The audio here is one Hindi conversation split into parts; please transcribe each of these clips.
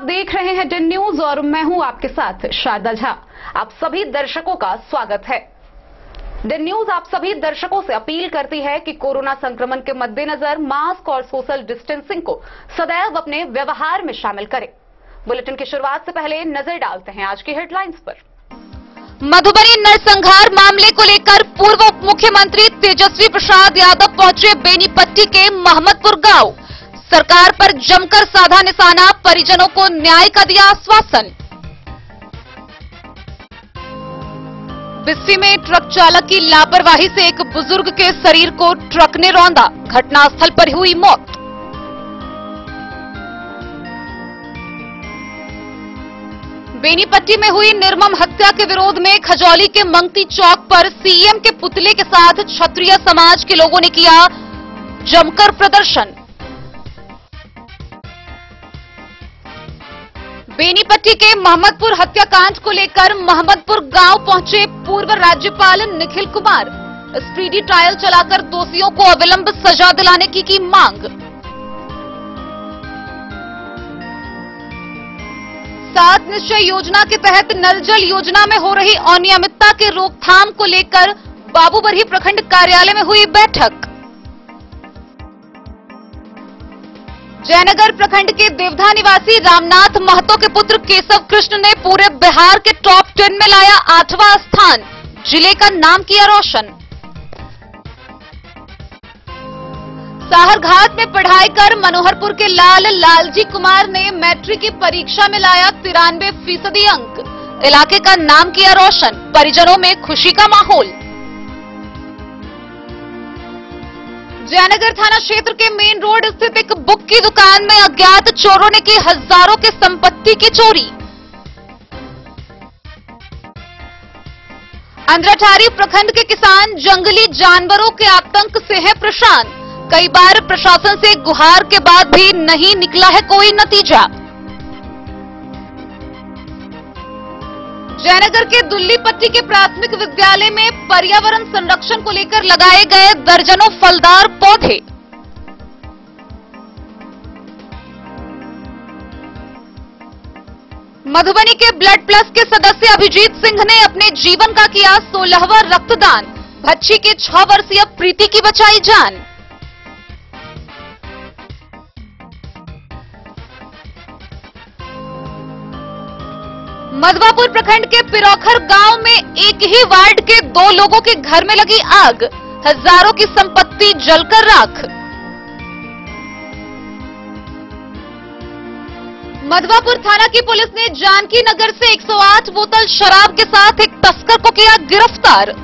देख रहे हैं डेन न्यूज और मैं हूं आपके साथ शारदा झा। आप सभी दर्शकों का स्वागत है। डेन न्यूज आप सभी दर्शकों से अपील करती है कि कोरोना संक्रमण के मद्देनजर मास्क और सोशल डिस्टेंसिंग को सदैव अपने व्यवहार में शामिल करें। बुलेटिन की शुरुआत से पहले नजर डालते हैं आज की हेडलाइंस पर। मधुबनी नरसंहार मामले को लेकर पूर्व उप मुख्यमंत्री तेजस्वी प्रसाद यादव पहुंचे बेनीपट्टी के महमदपुर गांव। सरकार पर जमकर साधा निशाना, परिजनों को न्याय का दिया आश्वासन। बिस्सी में ट्रक चालक की लापरवाही से एक बुजुर्ग के शरीर को ट्रक ने रौंदा, घटनास्थल पर हुई मौत। बेनीपट्टी में हुई निर्मम हत्या के विरोध में खजौली के मंगती चौक पर सीएम के पुतले के साथ क्षत्रिय समाज के लोगों ने किया जमकर प्रदर्शन। बेनीपट्टी के महमदपुर हत्याकांड को लेकर महमदपुर गांव पहुंचे पूर्व राज्यपाल निखिल कुमार। स्पीडी ट्रायल चलाकर दोषियों को अविलंब सजा दिलाने की मांग। सात निश्चय योजना के तहत नल जल योजना में हो रही अनियमितता के रोकथाम को लेकर बाबूबरही प्रखंड कार्यालय में हुई बैठक। जयनगर प्रखंड के देवधा निवासी रामनाथ महतो के पुत्र केशव कृष्ण ने पूरे बिहार के टॉप 10 में लाया 8वां स्थान, जिले का नाम किया रोशन। साहरघाट में पढ़ाई कर मनोहरपुर के लालजी कुमार ने मैट्रिक की परीक्षा में लाया 93% अंक, इलाके का नाम किया रोशन। परिजनों में खुशी का माहौल। जयनगर थाना क्षेत्र के मेन रोड स्थित एक बुक की दुकान में अज्ञात चोरों ने की हजारों की संपत्ति की चोरी। अंद्राठारी प्रखंड के किसान जंगली जानवरों के आतंक से हैं परेशान। कई बार प्रशासन से गुहार के बाद भी नहीं निकला है कोई नतीजा। जयनगर के दुल्लीपट्टी के प्राथमिक विद्यालय में पर्यावरण संरक्षण को लेकर लगाए गए दर्जनों फलदार पौधे। मधुबनी के ब्लड प्लस के सदस्य अभिजीत सिंह ने अपने जीवन का किया 16वां रक्तदान। भच्छी के 6 वर्षीय प्रीति की बचाई जान। मधवापुर प्रखंड के पिरोखर गांव में एक ही वार्ड के 2 लोगों के घर में लगी आग, हजारों की संपत्ति जलकर राख। मधवापुर थाना की पुलिस ने जानकी नगर से 108 बोतल शराब के साथ एक तस्कर को किया गिरफ्तार।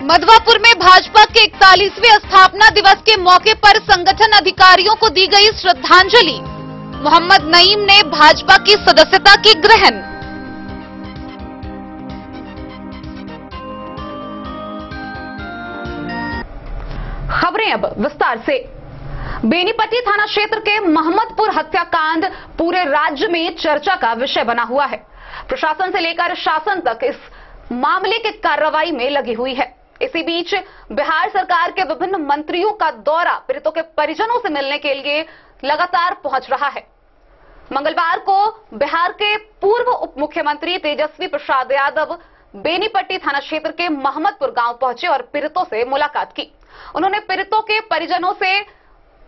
मधवापुर में भाजपा के 41वें स्थापना दिवस के मौके पर संगठन अधिकारियों को दी गई श्रद्धांजलि। मोहम्मद नईम ने भाजपा की सदस्यता की ग्रहण। खबरें अब विस्तार से। बेनीपट्टी थाना क्षेत्र के महमदपुर हत्याकांड पूरे राज्य में चर्चा का विषय बना हुआ है। प्रशासन से लेकर शासन तक इस मामले की कार्रवाई में लगी हुई है। इसी बीच बिहार सरकार के विभिन्न मंत्रियों का दौरा पीड़ितों के परिजनों से मिलने के लिए लगातार पहुंच रहा है। मंगलवार को बिहार के पूर्व उप मुख्यमंत्री तेजस्वी प्रसाद यादव बेनीपट्टी थाना क्षेत्र के महमदपुर गांव पहुंचे और पीड़ितों से मुलाकात की। उन्होंने पीड़ितों के परिजनों से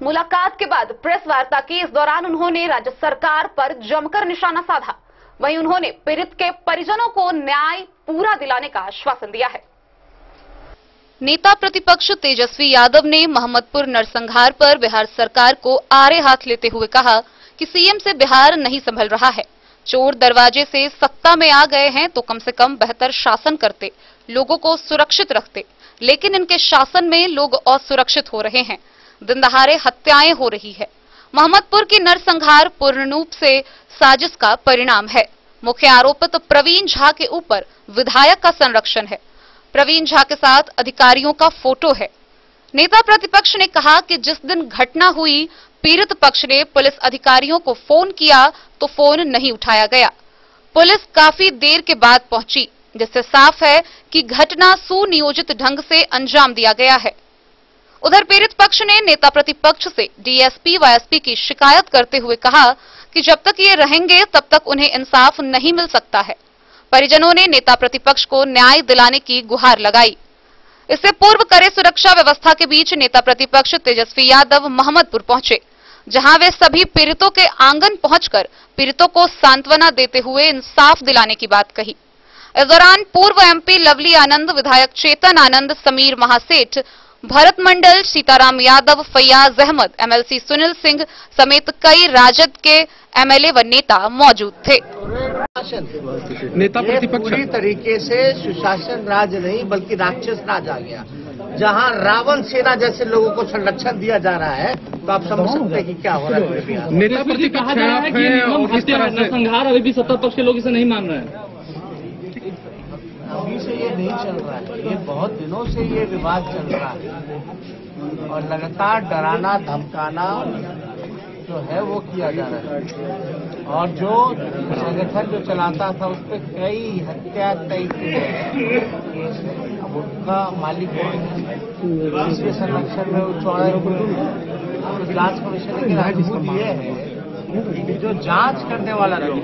मुलाकात के बाद प्रेस वार्ता की। इस दौरान उन्होंने राज्य सरकार पर जमकर निशाना साधा। वहीं उन्होंने पीड़ित के परिजनों को न्याय पूरा दिलाने का आश्वासन दिया है। नेता प्रतिपक्ष तेजस्वी यादव ने महमदपुर नरसंहार पर बिहार सरकार को आड़े हाथ लेते हुए कहा कि सीएम से बिहार नहीं संभल रहा है। चोर दरवाजे से सत्ता में आ गए हैं तो कम से कम बेहतर शासन करते, लोगों को सुरक्षित रखते, लेकिन इनके शासन में लोग असुरक्षित हो रहे हैं। दिन दहाड़े हत्याएं हो रही है। महमदपुर की नरसंहार पूर्ण रूप से साजिश का परिणाम है। मुख्य आरोपित प्रवीण झा के ऊपर विधायक का संरक्षण है। प्रवीण झा के साथ अधिकारियों का फोटो है। नेता प्रतिपक्ष ने कहा कि जिस दिन घटना हुई पीड़ित पक्ष ने पुलिस अधिकारियों को फोन किया तो फोन नहीं उठाया गया। पुलिस काफी देर के बाद पहुंची, जिससे साफ है कि घटना सुनियोजित ढंग से अंजाम दिया गया है। उधर पीड़ित पक्ष ने नेता प्रतिपक्ष से डीएसपी व एसपी की शिकायत करते हुए कहा कि जब तक ये रहेंगे तब तक उन्हें इंसाफ नहीं मिल सकता है। परिजनों ने नेता प्रतिपक्ष को न्याय दिलाने की गुहार लगाई। इससे पूर्व कड़े सुरक्षा व्यवस्था के बीच नेता प्रतिपक्ष तेजस्वी यादव मोहम्मदपुर पहुंचे, जहां वे सभी पीड़ितों के आंगन पहुंचकर पीड़ितों को सांत्वना देते हुए इंसाफ दिलाने की बात कही। इस दौरान पूर्व एमपी लवली आनंद, विधायक चेतन आनंद, समीर महासेठ, भरत मंडल, सीताराम यादव, फैयाज अहमद, एमएलसी सुनील सिंह समेत कई राजद के एमएलए व नेता मौजूद थे। नेता प्रतिपक्ष पूरी तरीके से सुशासन राज नहीं बल्कि राक्षस राज आ गया, जहां रावण सेना जैसे लोगों को संरक्षण दिया जा रहा है, तो आप समझ सकते हैं कि क्या हो रहा है। नेता प्रतिपक्ष कहा जा रहा है कि नरसंहार अभी भी सत्ता पक्ष के लोग इसे नहीं मान रहे हैं। अभी से ये नहीं चल रहा है, ये बहुत दिनों से ये विवाद चल रहा है और लगातार डराना धमकाना जो है वो किया जा रहा है। और जो संगठन जो चलाता था उस पर कई हत्या कई केस है। अब उनका मालिक इसके संरक्षण में वो 14 जांच कमीशन के राजपूत ये है कि जो जांच करने वाला लोग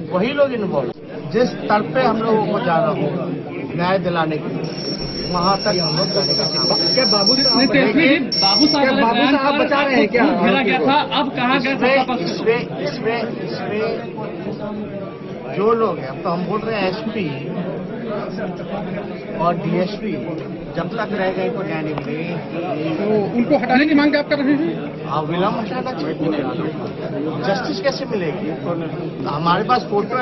वही लोग इन्वॉल्व, जिस स्तर पे हम लोगों को जाना होगा न्याय दिलाने के लिए, वहाँ तक हम लोग जाने का। क्या बाबू साहब बचा रहे हैं क्या? घेरा गया था, अब कहाँ गए? इसमें जो लोग हैं, अब तो हम बोल रहे हैं एसपी और डीएसपी जब तक रह गए को न्याय नहीं मिलेगी, तो उनको हटाने की मांग आप कर रहे हैं? विलम्ब हटाना चाहिए। जस्टिस कैसे मिलेगी? तो हमारे पास फोटो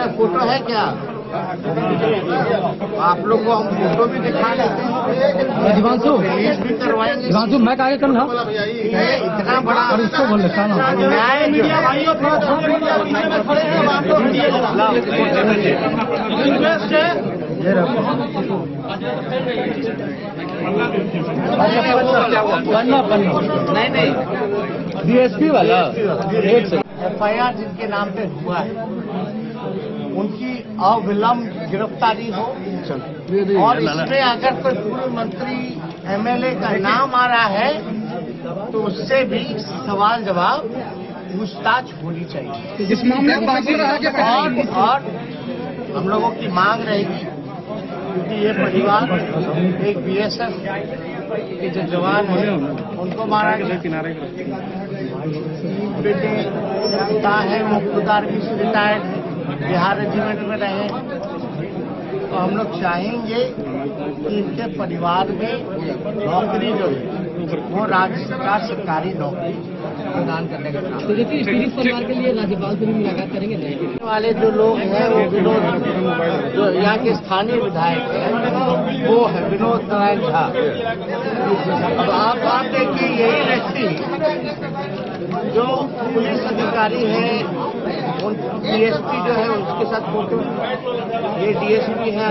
है क्या? आप लोग को हम फोटो भी दिखा लेते हैं, रिलीज भी करवाएंगे। मैं आगे करना इतना बड़ा न्याय नहीं डीएसपी वाला FIR जिनके नाम पे हुआ है उनकी अविलंब गिरफ्तारी हो, और इसमें अगर कोई पूर्व मंत्री MLA का नाम आ रहा है तो उससे भी सवाल जवाब पूछताछ होनी चाहिए। इस मामले में बाकी रहा क्या? और हम लोगों की मांग रहेगी, क्योंकि ये परिवार एक BSF के जो जवान है उनको मारा गया, बेटे पिता है वो खुद आर्मी से रिटायर्ड बिहार रेजिमेंट में रहे, तो हम लोग चाहेंगे कि इनके परिवार में नौकरी जो है वो राज्य सरकार सरकारी नौकरी प्रदान करने का काम। तो देखिए पीड़ित परिवार के लिए राज्यपाल से भी मुलाकात करेंगे। वाले जो लोग हैं वो विनोद, जो यहाँ के स्थानीय विधायक हैं वो है विनोद नारायण झा। अब आप देखिए यही व्यक्ति जो पुलिस अधिकारी है, DSP जो है उसके साथ फोटो, ये DSP है।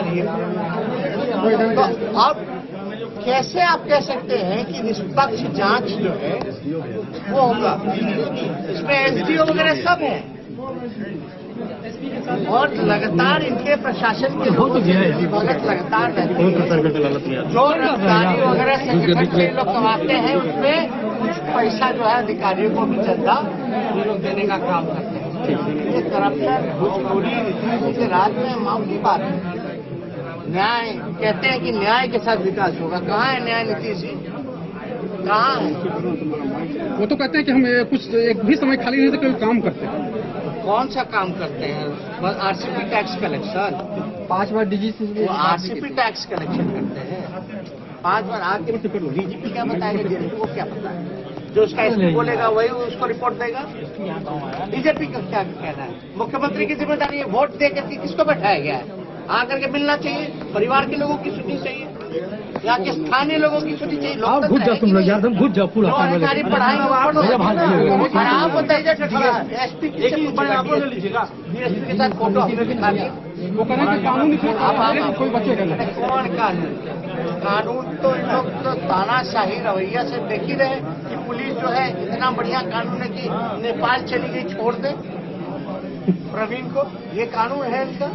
तो अब कैसे आप कह सकते हैं कि निष्पक्ष जांच जो है वो होगा? इसमें SDO वगैरह सब है और लगातार इनके प्रशासन के लोग लगातार रहते हैं। जो अधिकारी वगैरह से लोग कमाते हैं उसमें कुछ पैसा जो है अधिकारियों को भी चंदा ये लोग देने का काम करते हैं। ये करप्शन घूसखोरी के राज में मामूली बात है। न्याय कहते हैं कि न्याय के साथ विकास होगा, कहाँ है न्याय नीति से? कहाँ है? वो तो कहते हैं कि हम कुछ एक भी समय खाली नहीं तो कोई काम करते हैं। कौन सा काम करते हैं? RCP टैक्स कलेक्शन 5 बार DGP वो RCP टैक्स कलेक्शन करते हैं 5 बार। आके DGP क्या बताएगा? DGP को क्या पता है? जो उसका SP बोलेगा वही उसको रिपोर्ट देगा। बीजेपी का क्या कहना है? मुख्यमंत्री की जिम्मेदारी है वोट दे करके किसको बैठाया गया है? आकर के मिलना चाहिए, परिवार के लोगों की सुननी चाहिए, यहाँ के स्थानीय लोगों की सुननी चाहिए। आप घुस जाओ, तुम लोग यार तुम घुस जाओ पूरा। अधिकारी पढ़ाएंगे आप बताइए SP के साथ फोटो हमने दिखा दिया। वो करें कि कानून कोई बचेगा नहीं। कौन कानून तो इन लोग तो तानाशाही रवैया से देख ही रहे कि पुलिस जो है इतना बढ़िया कानून है कि नेपाल चली गई छोड़ दे प्रवीण को, ये कानून है इनका।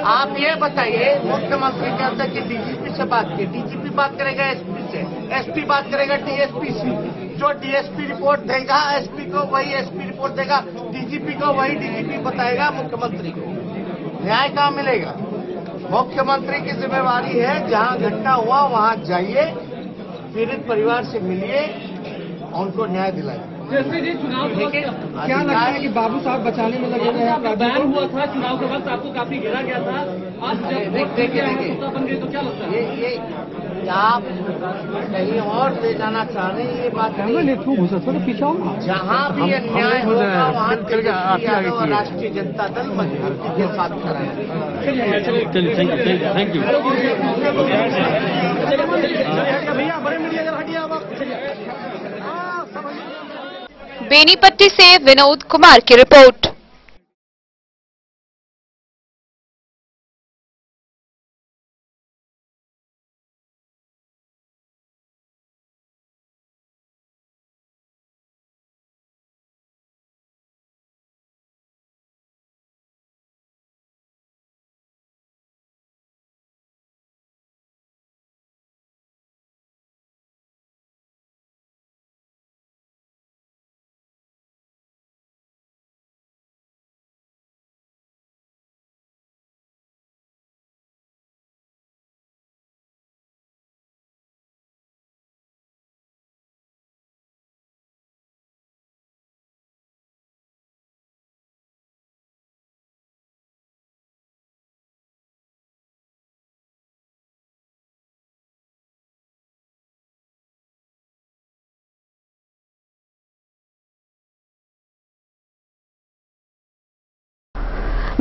आप ये बताइए मुख्यमंत्री कहते हैं कि DGP से बात की, DGP बात करेगा एसपी से, एसपी बात करेगा डीएसपी से, जो डीएसपी रिपोर्ट देगा एसपी को वही एसपी रिपोर्ट देगा, डीजीपी को वही डीजीपी बताएगा मुख्यमंत्री को। न्याय कहाँ मिलेगा? मुख्यमंत्री की जिम्मेवारी है जहां घटना हुआ वहां जाइए, पीड़ित परिवार से मिलिए और उनको न्याय दिलाइए। जी चुनाव क्या लगता है कि बाबू साहब बचाने में लगे हुए हैं? बैन हुआ था चुनाव के वक्त, आपको काफी घेरा गया था, आज जब देखिए बन गई तो क्या लगता है? ये आप कहीं और ले जाना चाह रहे हैं, ये बात नहीं। जहाँ भी अन्याय होगा वहाँ तेजस्वी यादव और राष्ट्रीय जनता दल मजबूती के साथ खड़ा है। Thank you. बेनीपट्टी से विनोद कुमार की रिपोर्ट।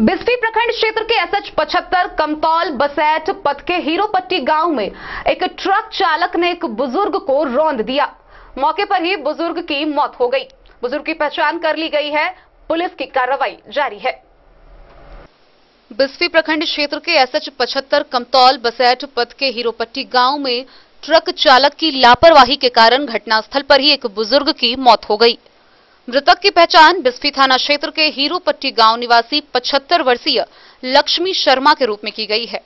बिस्फी प्रखंड क्षेत्र के एसएच 75 कमतौल बसैठ पथ के हीरोपट्टी गांव में एक ट्रक चालक ने एक बुजुर्ग को रौंद दिया। मौके पर ही बुजुर्ग की मौत हो गई। बुजुर्ग की पहचान कर ली गई है। पुलिस की कार्रवाई जारी है। बिस्फी प्रखंड क्षेत्र के एसएच 75 कमतौल बसैठ पथ के हीरोपट्टी गांव में ट्रक चालक की लापरवाही के कारण घटनास्थल पर ही एक बुजुर्ग की मौत हो गई। मृतक की पहचान बिस्फी थाना क्षेत्र के हीरोपट्टी गांव निवासी 75 वर्षीय लक्ष्मी शर्मा के रूप में की गई है।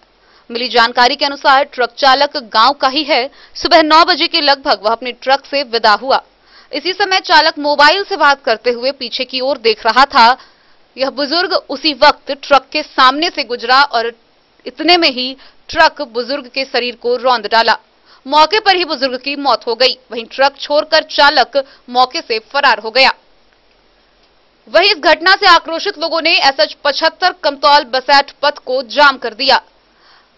मिली जानकारी के अनुसार ट्रक चालक गांव का ही है। सुबह 9 बजे के लगभग वह अपने ट्रक से विदा हुआ। इसी समय चालक मोबाइल से बात करते हुए पीछे की ओर देख रहा था। यह बुजुर्ग उसी वक्त ट्रक के सामने से गुजरा और इतने में ही ट्रक बुजुर्ग के शरीर को रौंद डाला। मौके पर ही बुजुर्ग की मौत हो गई। वहीं ट्रक छोड़कर चालक मौके से फरार हो गया। वहीं इस घटना से आक्रोशित लोगों ने एसएच 75 कमतौल बसैठ पथ को जाम कर दिया।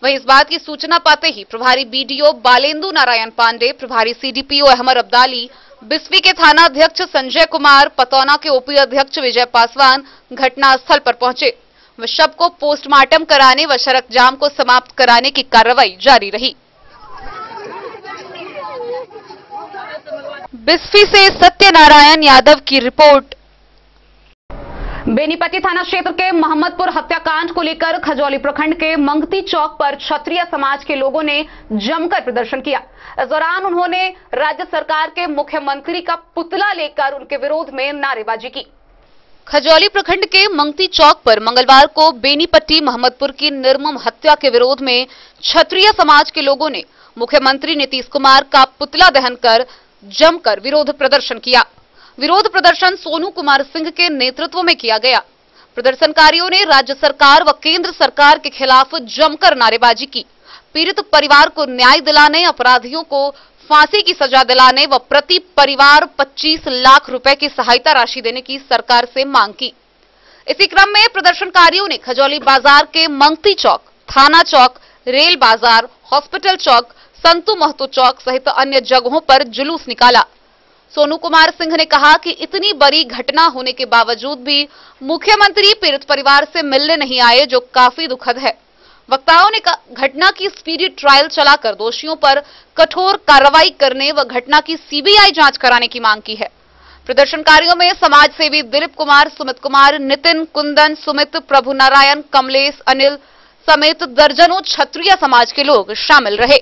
वहीं इस बात की सूचना पाते ही प्रभारी बीडीओ बालेंदु नारायण पांडे, प्रभारी सीडीपीओ अहमद अब्दाली, बिस्फी के थाना अध्यक्ष संजय कुमार, पतौना के ओपी अध्यक्ष विजय पासवान घटनास्थल पर पहुंचे। व शव को पोस्टमार्टम कराने व सड़क जाम को समाप्त कराने की कार्रवाई जारी रही। बिस्फी से सत्यनारायण यादव की रिपोर्ट। बेनीपट्टी थाना क्षेत्र के मोहम्मदपुर हत्याकांड को लेकर खजौली प्रखंड के मंगती चौक पर क्षत्रिय समाज के लोगों ने जमकर प्रदर्शन किया। इस दौरान उन्होंने राज्य सरकार के मुख्यमंत्री का पुतला लेकर उनके विरोध में नारेबाजी की। खजौली प्रखंड के मंगती चौक पर मंगलवार को बेनीपट्टी मोहम्मदपुर की निर्मम हत्या के विरोध में क्षत्रिय समाज के लोगों ने मुख्यमंत्री नीतीश कुमार का पुतला दहन कर जमकर विरोध प्रदर्शन किया। विरोध प्रदर्शन सोनू कुमार सिंह के नेतृत्व में किया गया। प्रदर्शनकारियों ने राज्य सरकार व केंद्र सरकार के खिलाफ जमकर नारेबाजी की। पीड़ित परिवार को न्याय दिलाने, अपराधियों को फांसी की सजा दिलाने व प्रति परिवार 25 लाख रुपए की सहायता राशि देने की सरकार से मांग की। इसी क्रम में प्रदर्शनकारियों ने खजौली बाजार के मंगती चौक, थाना चौक, रेल बाजार, हॉस्पिटल चौक, संतू महतो चौक सहित अन्य जगहों पर जुलूस निकाला। सोनू कुमार सिंह ने कहा कि इतनी बड़ी घटना होने के बावजूद भी मुख्यमंत्री पीड़ित परिवार से मिलने नहीं आए, जो काफी दुखद है। वक्ताओं ने घटना की स्पीडी ट्रायल चलाकर दोषियों पर कठोर कार्रवाई करने व घटना की सीबीआई जांच कराने की मांग की है। प्रदर्शनकारियों में समाज सेवी दिलीप कुमार, सुमित कुमार, नितिन, कुंदन, सुमित, प्रभु नारायण, कमलेश, अनिल समेत दर्जनों क्षत्रिय समाज के लोग शामिल रहे।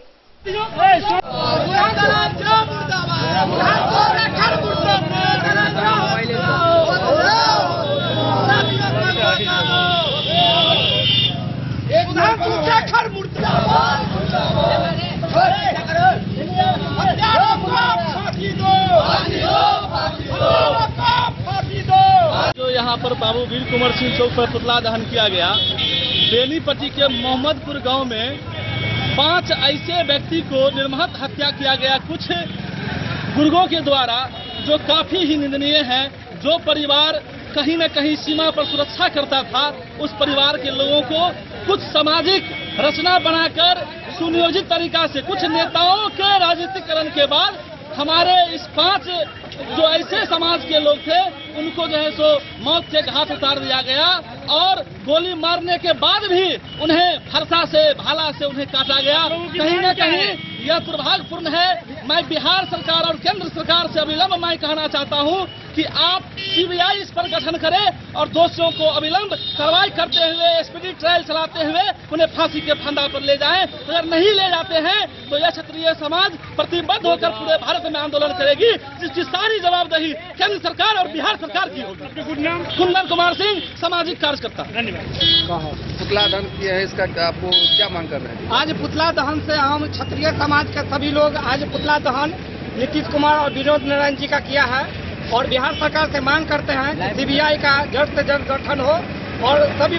एक नाम यहाँ पर बाबू वीर कुंवर सिंह चौक पर पुतला दहन किया गया। बेनीपट्टी के मोहम्मदपुर गांव में 5 ऐसे व्यक्ति को निर्महत हत्या किया गया कुछ गुर्गों के द्वारा, जो काफी ही निंदनीय है। जो परिवार कहीं न कहीं सीमा पर सुरक्षा करता था, उस परिवार के लोगों को कुछ सामाजिक रचना बनाकर सुनियोजित तरीका से कुछ नेताओं के राजनीतिकरण के बाद हमारे इस 5 जो ऐसे समाज के लोग थे उनको जो है सो मौत के घाट उतार दिया गया और गोली मारने के बाद भी उन्हें फरसा से भाला से उन्हें काटा गया। कहीं न कहीं यह दुर्भाग्यपूर्ण है। मैं बिहार सरकार और केंद्र सरकार से अविलंब मैं कहना चाहता हूं कि आप सीबीआई इस पर गठन करें और दोषियों को अविलंब कार्रवाई करते हुए स्पीडी ट्रायल चलाते हुए उन्हें फांसी के फंदा पर ले जाएं। अगर नहीं ले जाते हैं तो यह क्षत्रिय समाज प्रतिबद्ध होकर पूरे भारत में आंदोलन करेगी, जिसकी सारी जवाबदेही केंद्र सरकार और बिहार सरकार की होगी। कुंदन कुमार सिंह, सामाजिक कार्यकर्ता। पुतला दहन किया है, इसका आपको क्या मांग कर रहे हैं? आज पुतला दहन से हम क्षत्रिय समाज के सभी लोग आज पुतला दहन नीतीश कुमार और विनोद नारायण जी का किया है और बिहार सरकार से मांग करते हैं कि सीबीआई का जल्द से जल्द गठन हो और सभी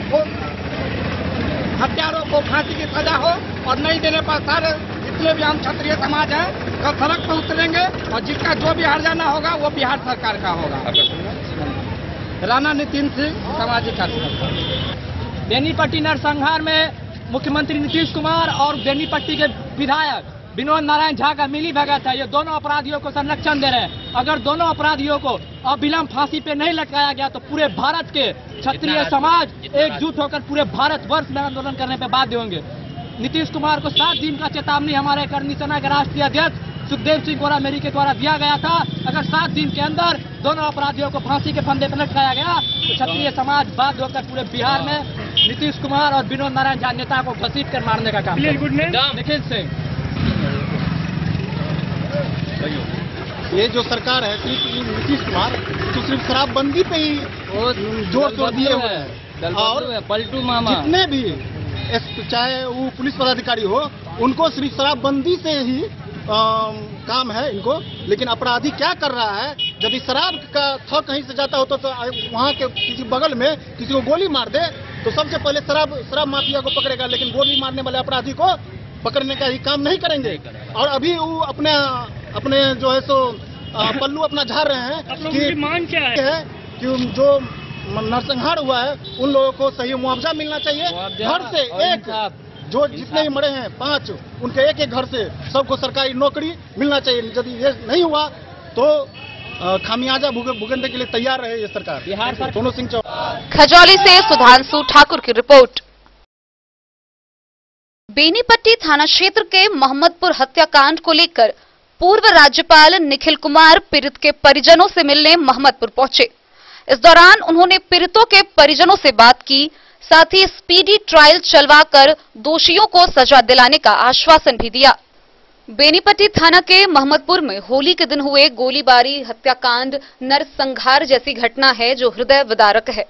हत्यारों को फांसी की सजा हो और नहीं देने पर सारे जितने भी हम क्षत्रिय समाज हैं कल सड़क पर उतरेंगे और जिसका जो भी हर्जाना होगा वो बिहार सरकार का होगा। राणा नितिन सिंह, सामाजिक कार्यकर्ता। बेनीपट्टी नरसंहार में मुख्यमंत्री नीतीश कुमार और बेनीपट्टी के विधायक विनोद नारायण झा का मिली भगत है। ये दोनों अपराधियों को संरक्षण दे रहे हैं। अगर दोनों अपराधियों को अविलंब फांसी पे नहीं लटकाया गया तो पूरे भारत के क्षत्रिय समाज एकजुट होकर पूरे भारत वर्ष में आंदोलन करने पे बाध्य होंगे। नीतीश कुमार को 7 दिन का चेतावनी हमारे करनी सेना के राष्ट्रीय अध्यक्ष सुखदेव सिंह गोरामेरी के द्वारा दिया गया था। अगर 7 दिन के अंदर दोनों अपराधियों को फांसी के फंदे पर लटकाया गया तो क्षत्रिय समाज बाध्य होकर पूरे बिहार में नीतीश कुमार और विनोद नारायण झा नेता को घसीट कर मारने का काम। निखिल सिंह, ये जो सरकार है नीतीश कुमार तो सिर्फ शराबबंदी पे ही जोर दिए हुए हैं और पलटू मामा जितने भी चाहे वो पुलिस पदाधिकारी हो उनको सिर्फ शराबबंदी से ही काम है इनको। लेकिन अपराधी क्या कर रहा है, यदि शराब का थक कहीं से जाता हो तो वहाँ के किसी बगल में किसी को गोली मार दे तो सबसे पहले शराब माफिया को पकड़ेगा, लेकिन गोली मारने वाले अपराधी को पकड़ने का ही काम नहीं करेंगे। और अभी वो अपने जो है सो पल्लू अपना झाड़ रहे हैं कि मांग क्या है कि जो नरसंहार हुआ है उन लोगों को सही मुआवजा मिलना चाहिए। घर से एक जो जितने भी मरे हैं 5 उनके एक घर से सबको सरकारी नौकरी मिलना चाहिए। यदि ये नहीं हुआ तो खामियाजा भुगतने के लिए तैयार रहे ये सरकार। बिहार सरकार। सोनू सिंह खजौली से सुधांशु ठाकुर की रिपोर्ट। बेनीपट्टी थाना क्षेत्र के मोहम्मदपुर हत्याकांड को लेकर पूर्व राज्यपाल निखिल कुमार पीड़ित के परिजनों से मिलने मोहम्मदपुर पहुंचे। इस दौरान उन्होंने पीड़ितों के परिजनों से बात की, साथ ही स्पीडी ट्रायल चलवाकर दोषियों को सजा दिलाने का आश्वासन भी दिया। बेनीपट्टी थाना के मोहम्मदपुर में होली के दिन हुए गोलीबारी हत्याकांड नरसंहार जैसी घटना है जो हृदय विदारक है।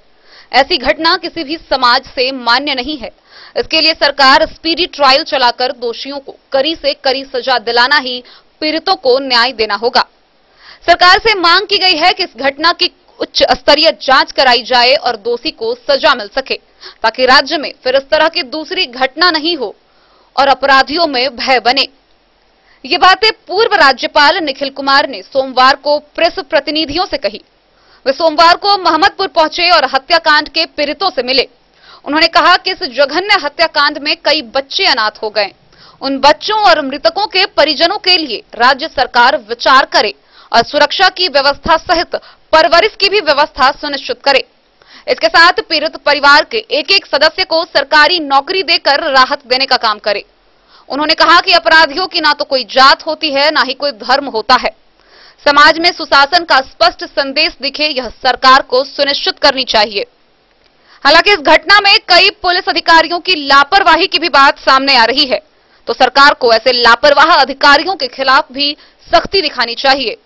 ऐसी घटना किसी भी समाज से मान्य नहीं है। इसके लिए सरकार स्पीडी ट्रायल चलाकर दोषियों को कड़ी से कड़ी सजा दिलाना ही पीड़ितों को न्याय देना होगा। सरकार से मांग की गई है कि इस घटना की उच्च स्तरीय जांच कराई जाए और दोषी को सजा मिल सके, ताकि राज्य में फिर इस तरह की दूसरी घटना नहीं हो और अपराधियों में भय बने। ये बातें पूर्व राज्यपाल निखिल कुमार ने सोमवार को प्रेस प्रतिनिधियों से कही। वे सोमवार को मोहम्मदपुर पहुंचे और हत्याकांड के पीड़ितों से मिले। उन्होंने कहा कि इस जघन्य हत्याकांड में कई बच्चे अनाथ हो गए। उन बच्चों और मृतकों के परिजनों के लिए राज्य सरकार विचार करे और सुरक्षा की व्यवस्था सहित परवरिश की भी व्यवस्था सुनिश्चित करे। इसके साथ पीड़ित परिवार के एक सदस्य को सरकारी नौकरी देकर राहत देने का काम करे। उन्होंने कहा कि अपराधियों की ना तो कोई जात होती है, ना ही कोई धर्म होता है। समाज में सुशासन का स्पष्ट संदेश दिखे, यह सरकार को सुनिश्चित करनी चाहिए। हालांकि इस घटना में कई पुलिस अधिकारियों की लापरवाही की भी बात सामने आ रही है, तो सरकार को ऐसे लापरवाह अधिकारियों के खिलाफ भी सख्ती दिखानी चाहिए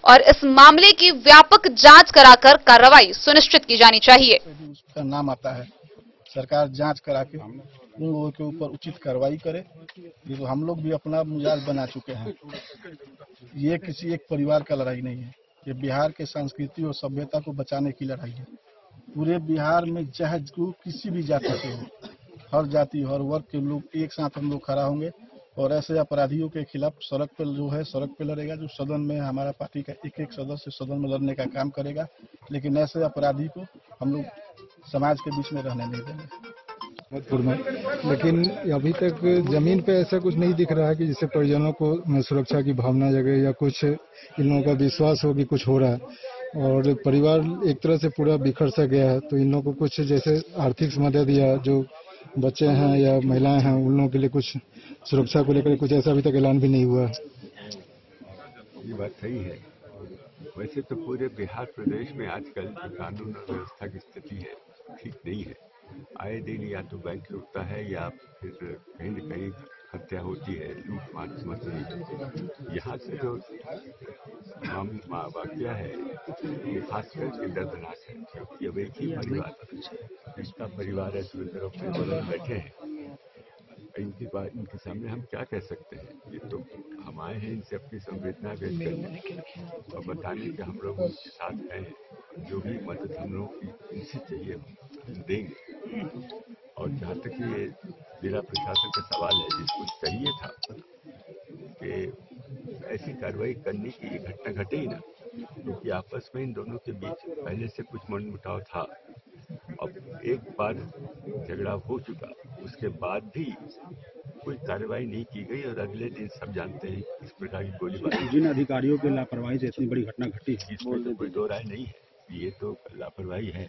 और इस मामले की व्यापक जांच कराकर कार्रवाई सुनिश्चित की जानी चाहिए। उसका नाम आता है, सरकार जांच करा के उन लोगों के ऊपर उचित कार्रवाई करे। ये तो हम लोग भी अपना मिजाज बना चुके हैं। ये किसी एक परिवार का लड़ाई नहीं है, ये बिहार के संस्कृति और सभ्यता को बचाने की लड़ाई है। पूरे बिहार में चाहे जो किसी भी जाति से हो, हर जाति हर वर्ग के लोग एक साथ हम लोग खड़ा होंगे और ऐसे अपराधियों के खिलाफ सड़क पे लड़ेगा। जो सदन में हमारा पार्टी का एक सदस्य सदन में लड़ने का काम करेगा, लेकिन ऐसे अपराधी को हम लोग समाज के बीच में रहने नहीं देंगे। मोहम्मदपुर में, लेकिन अभी तक जमीन पे ऐसा कुछ नहीं दिख रहा है कि जिससे परिजनों को सुरक्षा की भावना जगे या कुछ इन लोगों का विश्वास हो कि कुछ हो रहा है। और परिवार एक तरह से पूरा बिखर सा गया है, तो इन लोगों को कुछ जैसे आर्थिक मदद या जो बच्चे हैं या महिलाएं हैं उन लोगों के लिए कुछ सुरक्षा को लेकर कुछ ऐसा अभी तक ऐलान भी नहीं हुआ। ये बात सही है। वैसे तो पूरे बिहार प्रदेश में आजकल जो कानून और व्यवस्था की स्थिति है ठीक नहीं है। आए दिन या तो बैंक लूटता है या फिर कहीं न कहीं हत्या होती है, लूटमार समझ नहीं। यहाँ से जो वाकया है ये खास करके दर्दनाक है, क्योंकि अब एक ही परिवार, जिसका परिवार है सुरेंद्र अपने बैठे हैं। इनके सामने हम क्या कह सकते हैं? ये तो हम आए हैं इनसे अपनी संवेदना व्यक्त करने और बताने कि हम लोग उनके साथ हैं। जो भी मदद हम लोग की इनसे चाहिए देंगे। और जहाँ तक ये जिला प्रशासन का सवाल है, जिसको चाहिए था कि ऐसी कार्रवाई करने की ये घटना घटे ही ना, क्योंकि आपस में इन दोनों के बीच पहले से कुछ मनमुटाव था। अब एक बार झगड़ा हो चुका, उसके बाद भी कोई कार्रवाई नहीं की गई और अगले दिन सब जानते हैं इस प्रकार की गोलीबारी। जिन अधिकारियों की लापरवाही से इतनी बड़ी घटना घटी है, इसमें तो कोई दो राय नहीं है, ये तो लापरवाही है।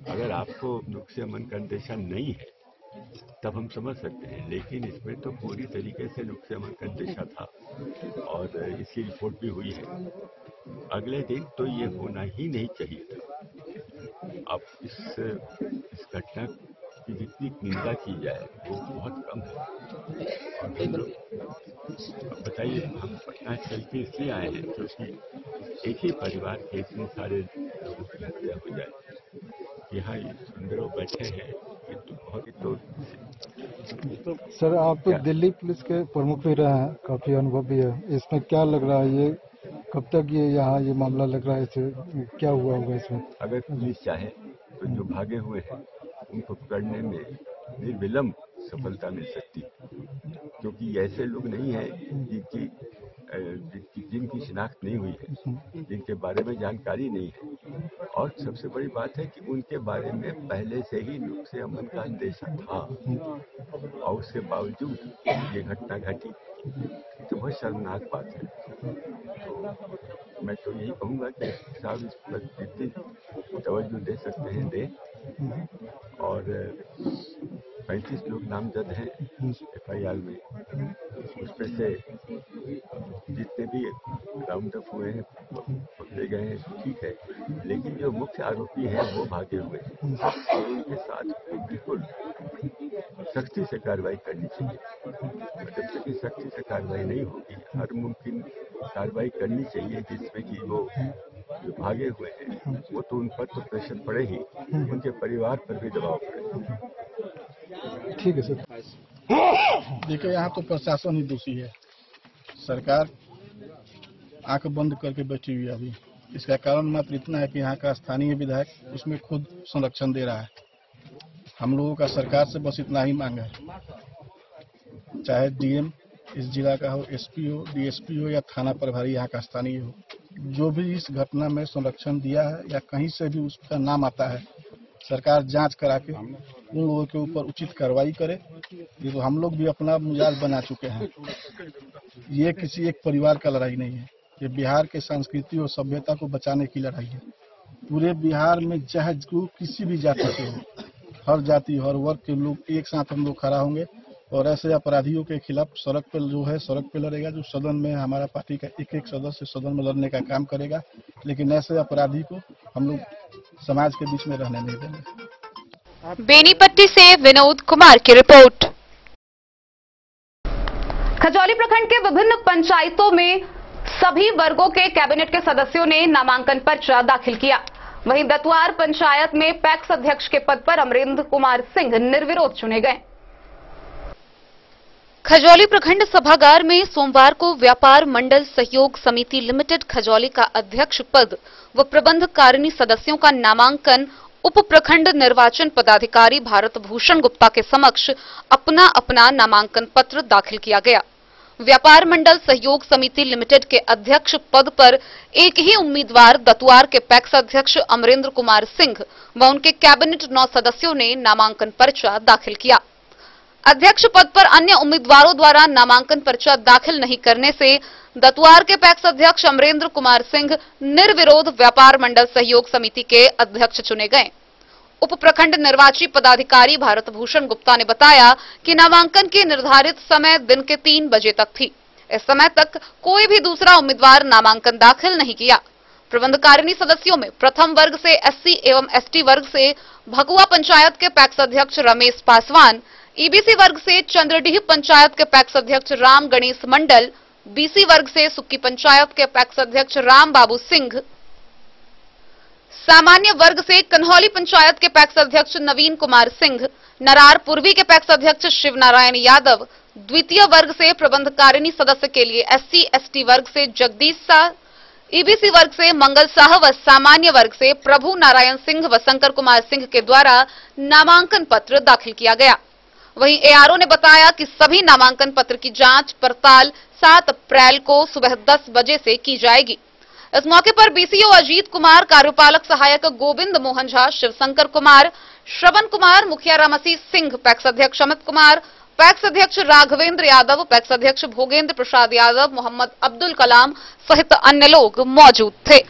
अगर आपको नुक्से अमन का अंदेशा नहीं है तब हम समझ सकते हैं, लेकिन इसमें तो पूरी तरीके से नुक्से अमन का अंदेशा था और इसकी रिपोर्ट भी हुई है। अगले दिन तो ये होना ही नहीं चाहिए था। अब इस घटना की जितनी निंदा की जाए वो बहुत कम है। और हम लोग बताइए, हम पटना चल के इसलिए आए हैं क्योंकि एक ही परिवार के इतने सारे लोगों की हत्या हो जाए। यहाँ सुंदर बैठे हैं, ये तो बहुत ही तो सर, आप तो दिल्ली पुलिस के प्रमुख भी रहे हैं, काफी अनुभव भी है। इसमें क्या लग रहा है, ये कब तक ये मामला लग रहा है, इसे क्या हुआ होगा इसमें? अगर पुलिस चाहे तो जो भागे हुए हैं उनको पकड़ने में निर्विलंब सफलता मिल सकती है, क्योंकि ऐसे लोग नहीं हैं जिनकी शिनाख्त नहीं हुई है, जिनके बारे में जानकारी नहीं है। और सबसे बड़ी बात है कि उनके बारे में पहले से ही नुक्से अमन का अंदेशा था और उसके बावजूद ये घटना घटी, तो बहुत शर्मनाक बात है। तो मैं तो यही कहूँगा कि साहब इस पर जितनी तवज्जो दे सकते हैं दें। और 35 लोग नामजद हैं FIR में, उसमें से जितने भी राउंड अप हुए हैं पकड़े गए हैं ठीक है, लेकिन जो मुख्य आरोपी हैं वो भागे हुए हैं। उनके साथ बिल्कुल सख्ती से कार्रवाई करनी चाहिए। जब तक कि सख्ती से कार्रवाई नहीं होगी, हर मुमकिन कार्रवाई करनी चाहिए जिसमें कि वो जो भागे हुए हैं वो तो उन पर तो प्रेशर पड़े ही, उनके परिवार पर भी दबाव पड़े। ठीक है सर। देखिए, यहाँ तो प्रशासन ही दोषी है। सरकार आंख बंद करके बैठी हुई है अभी। इसका कारण मात्र इतना है कि यहाँ का स्थानीय विधायक उसमें खुद संरक्षण दे रहा है। हम लोगों का सरकार से बस इतना ही मांग है, चाहे DM इस जिला का हो, SP हो, DSP हो या थाना प्रभारी यहाँ का स्थानीय हो, जो भी इस घटना में संरक्षण दिया है या कहीं से भी उसका नाम आता है, सरकार जांच करा के उन लोगों के ऊपर उचित कार्रवाई करे। ये तो हम लोग भी अपना मिजाज बना चुके हैं। ये किसी एक परिवार का लड़ाई नहीं है, ये बिहार के संस्कृति और सभ्यता को बचाने की लड़ाई है। पूरे बिहार में चाहे जो किसी भी जाति से हो, हर जाति हर वर्ग के लोग एक साथ हम लोग खड़ा होंगे और ऐसे अपराधियों के खिलाफ सड़क पे लड़ेगा। जो सदन में हमारा पार्टी का एक सदस्य सदन में लड़ने का काम करेगा, लेकिन ऐसे अपराधी को हम लोग समाज के बीच में रहने नहीं देंगे। बेनीपट्टी से विनोद कुमार की रिपोर्ट। खजौली प्रखंड के विभिन्न पंचायतों में सभी वर्गों के कैबिनेट के सदस्यों ने नामांकन पर्चा दाखिल किया। वहीं दतवार पंचायत में पैक्स अध्यक्ष के पद पर अमरेंद्र कुमार सिंह निर्विरोध चुने गए। खजौली प्रखंड सभागार में सोमवार को व्यापार मंडल सहयोग समिति लिमिटेड खजौली का अध्यक्ष पद व प्रबंध कारिणी सदस्यों का नामांकन उप प्रखंड निर्वाचन पदाधिकारी भारत भूषण गुप्ता के समक्ष अपना अपना नामांकन पत्र दाखिल किया गया। व्यापार मंडल सहयोग समिति लिमिटेड के अध्यक्ष पद पर एक ही उम्मीदवार दतुआर के पैक्स अध्यक्ष अमरेंद्र कुमार सिंह व उनके कैबिनेट 9 सदस्यों ने नामांकन पर्चा दाखिल किया। अध्यक्ष पद पर अन्य उम्मीदवारों द्वारा नामांकन पर्चा दाखिल नहीं करने से दतुआर के पैक्स अध्यक्ष अमरेंद्र कुमार सिंह निर्विरोध व्यापार मंडल सहयोग समिति के अध्यक्ष चुने गए। उप प्रखंड निर्वाची पदाधिकारी भारत भूषण गुप्ता ने बताया कि नामांकन की निर्धारित समय दिन के 3 बजे तक थी। इस समय तक कोई भी दूसरा उम्मीदवार नामांकन दाखिल नहीं किया। प्रबंधकारिणी सदस्यों में प्रथम वर्ग से एससी एवं एसटी वर्ग से भकुआ पंचायत के पैक्स अध्यक्ष रमेश पासवान, ईबीसी वर्ग से चंद्रडीह पंचायत के पैक्स अध्यक्ष राम गणेश मंडल, बीसी वर्ग से सुक्की पंचायत के पैक्स अध्यक्ष राम बाबू सिंह, सामान्य वर्ग से कन्हौली पंचायत के पैक्स अध्यक्ष नवीन कुमार सिंह, नरार पूर्वी के पैक्स अध्यक्ष शिवनारायण यादव, द्वितीय वर्ग से प्रबंधकारिणी सदस्य के लिए एससी एसटी वर्ग से जगदीश शाह, ईबीसी वर्ग से मंगल शाह व सामान्य वर्ग से प्रभु नारायण सिंह व शंकर कुमार सिंह के द्वारा नामांकन पत्र दाखिल किया गया। वहीं एआरओ ने बताया कि सभी नामांकन पत्र की जांच पड़ताल 7 अप्रैल को सुबह 10 बजे से की जाएगी। इस मौके पर बीसीओ अजीत कुमार, कार्यपालक सहायक गोविंद मोहन झा, शिवशंकर कुमार, श्रवण कुमार, मुखिया रामसी सिंह, पैक्स अध्यक्ष अमित कुमार, पैक्स अध्यक्ष राघवेंद्र यादव, पैक्स अध्यक्ष भोगेंद्र प्रसाद यादव, मोहम्मद अब्दुल कलाम सहित अन्य लोग मौजूद थे।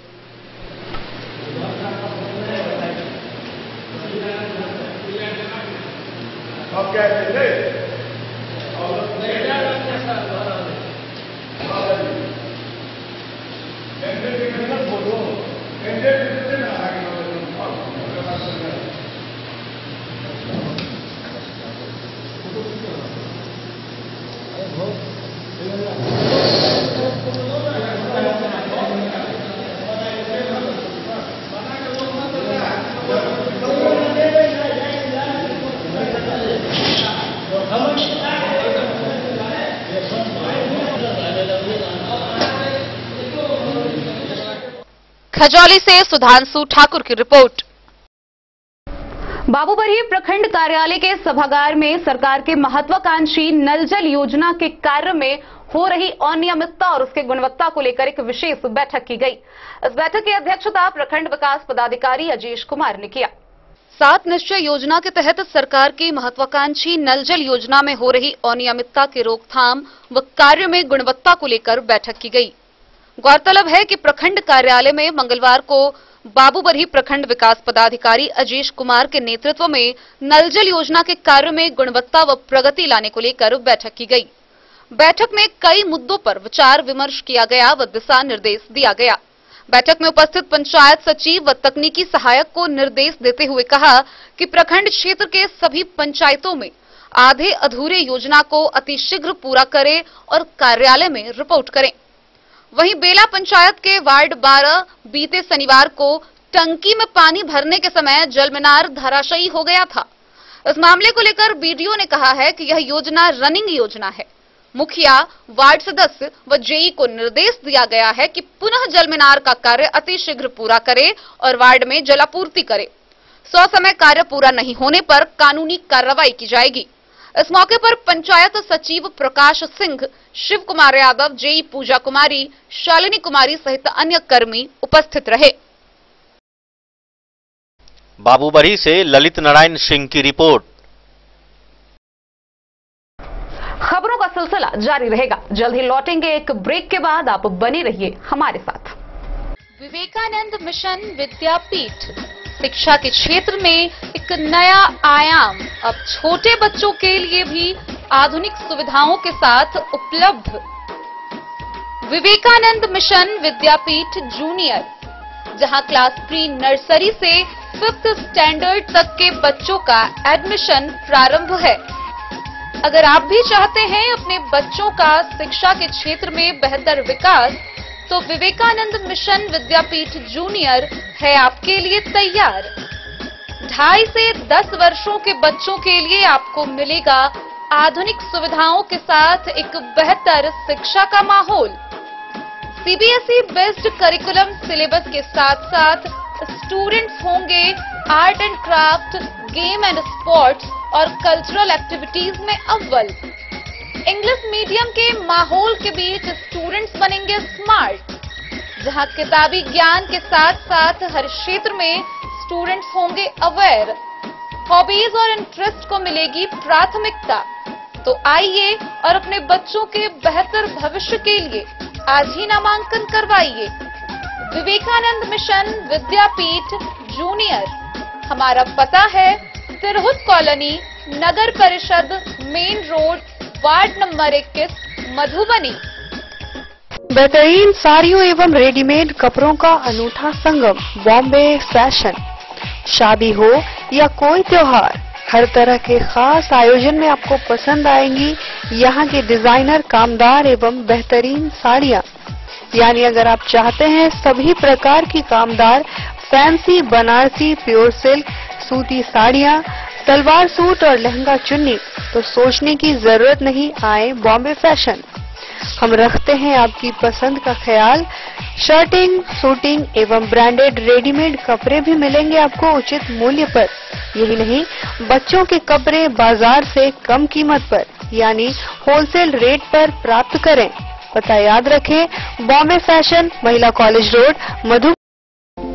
खजौली से सुधांशु ठाकुर की रिपोर्ट। बाबूबरही प्रखंड कार्यालय के सभागार में सरकार के महत्वाकांक्षी नल जल योजना के कार्य में हो रही अनियमितता और उसके गुणवत्ता को लेकर एक विशेष बैठक की गई। इस बैठक की अध्यक्षता प्रखंड विकास पदाधिकारी अजीश कुमार ने किया। 7 निश्चय योजना के तहत सरकार की महत्वाकांक्षी नल जल योजना में हो रही अनियमितता की रोकथाम व कार्य में गुणवत्ता को लेकर बैठक की गई। गौरतलब है कि प्रखंड कार्यालय में मंगलवार को बाबूबरही प्रखंड विकास पदाधिकारी अजीश कुमार के नेतृत्व में नल जल योजना के कार्य में गुणवत्ता व प्रगति लाने को लेकर बैठक की गई। बैठक में कई मुद्दों पर विचार विमर्श किया गया व दिशा निर्देश दिया गया। बैठक में उपस्थित पंचायत सचिव व तकनीकी सहायक को निर्देश देते हुए कहा कि प्रखंड क्षेत्र के सभी पंचायतों में आधे अधूरे योजना को अतिशीघ्र पूरा करें और कार्यालय में रिपोर्ट करें। वहीं बेला पंचायत के वार्ड 12 बीते शनिवार को टंकी में पानी भरने के समय जलमीनार धराशायी हो गया था। इस मामले को लेकर बीडीओ ने कहा है कि यह योजना रनिंग योजना है। मुखिया, वार्ड सदस्य व जेई को निर्देश दिया गया है कि पुनः जलमीनार का कार्य अतिशीघ्र पूरा करे और वार्ड में जलापूर्ति करे। ससमय कार्य पूरा नहीं होने पर कानूनी कार्रवाई की जाएगी। इस मौके पर पंचायत सचिव प्रकाश सिंह, शिव कुमार यादव, जेई पूजा कुमारी, शालिनी कुमारी सहित अन्य कर्मी उपस्थित रहे। बाबूबरही से ललित नारायण सिंह की रिपोर्ट। खबरों का सिलसिला जारी रहेगा। जल्द ही लौटेंगे एक ब्रेक के बाद। आप बने रहिए हमारे साथ। विवेकानंद मिशन विद्यापीठ शिक्षा के क्षेत्र में एक नया आयाम अब छोटे बच्चों के लिए भी आधुनिक सुविधाओं के साथ उपलब्ध। विवेकानंद मिशन विद्यापीठ जूनियर, जहां क्लास प्री नर्सरी से 5th स्टैंडर्ड तक के बच्चों का एडमिशन प्रारंभ है। अगर आप भी चाहते हैं अपने बच्चों का शिक्षा के क्षेत्र में बेहतर विकास, तो विवेकानंद मिशन विद्यापीठ जूनियर है आपके लिए तैयार। 2.5 से 10 वर्षों के बच्चों के लिए आपको मिलेगा आधुनिक सुविधाओं के साथ एक बेहतर शिक्षा का माहौल। सीबीएसई बेस्ड करिकुलम सिलेबस के साथ साथ स्टूडेंट्स होंगे art and craft, game and sports और कल्चरल एक्टिविटीज में अव्वल। इंग्लिश मीडियम के माहौल के बीच स्टूडेंट्स बनेंगे स्मार्ट, जहां किताबी ज्ञान के साथ साथ हर क्षेत्र में स्टूडेंट्स होंगे अवेयर। हॉबीज और इंटरेस्ट को मिलेगी प्राथमिकता। तो आइए और अपने बच्चों के बेहतर भविष्य के लिए आज ही नामांकन करवाइए। विवेकानंद मिशन विद्यापीठ जूनियर। हमारा पता है तिरहुत कॉलोनी, नगर परिषद, main road, ward number 21, Madhubani. बेहतरीन साड़ियों एवं रेडीमेड कपड़ों का अनूठा संगम, बॉम्बे फैशन। शादी हो या कोई त्योहार, हर तरह के खास आयोजन में आपको पसंद आएंगी यहाँ की डिजाइनर, कामदार एवं बेहतरीन साड़ियाँ। यानी अगर आप चाहते हैं सभी प्रकार की कामदार, फैंसी, बनारसी, प्योर सिल्क, सूती साड़ियाँ, सलवार सूट और लहंगा चुन्नी, तो सोचने की जरूरत नहीं, आए बॉम्बे फैशन। हम रखते हैं आपकी पसंद का ख्याल। शर्टिंग, सूटिंग एवं ब्रांडेड रेडीमेड कपड़े भी मिलेंगे आपको उचित मूल्य पर। यही नहीं, बच्चों के कपड़े बाजार से कम कीमत पर यानी होलसेल रेट पर प्राप्त करें। पता याद रखें, बॉम्बे फैशन, महिला कॉलेज रोड, मधु।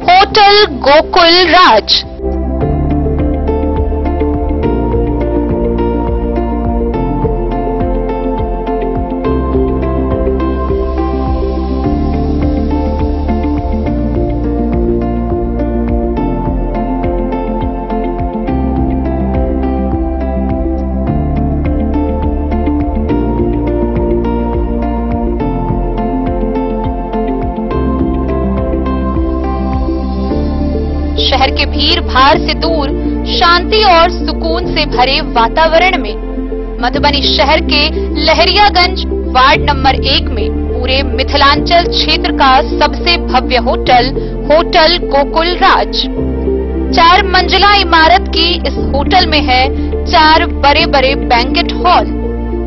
होटल गोकुल राज। शहर के भीड़ भाड़ से दूर, शांति और सुकून से भरे वातावरण में मधुबनी शहर के लहरियागंज वार्ड नंबर 1 में पूरे मिथिलांचल क्षेत्र का सबसे भव्य होटल, होटल गोकुल राज। 4 मंजिला इमारत की इस होटल में है 4 बड़े बड़े बैंकेट हॉल,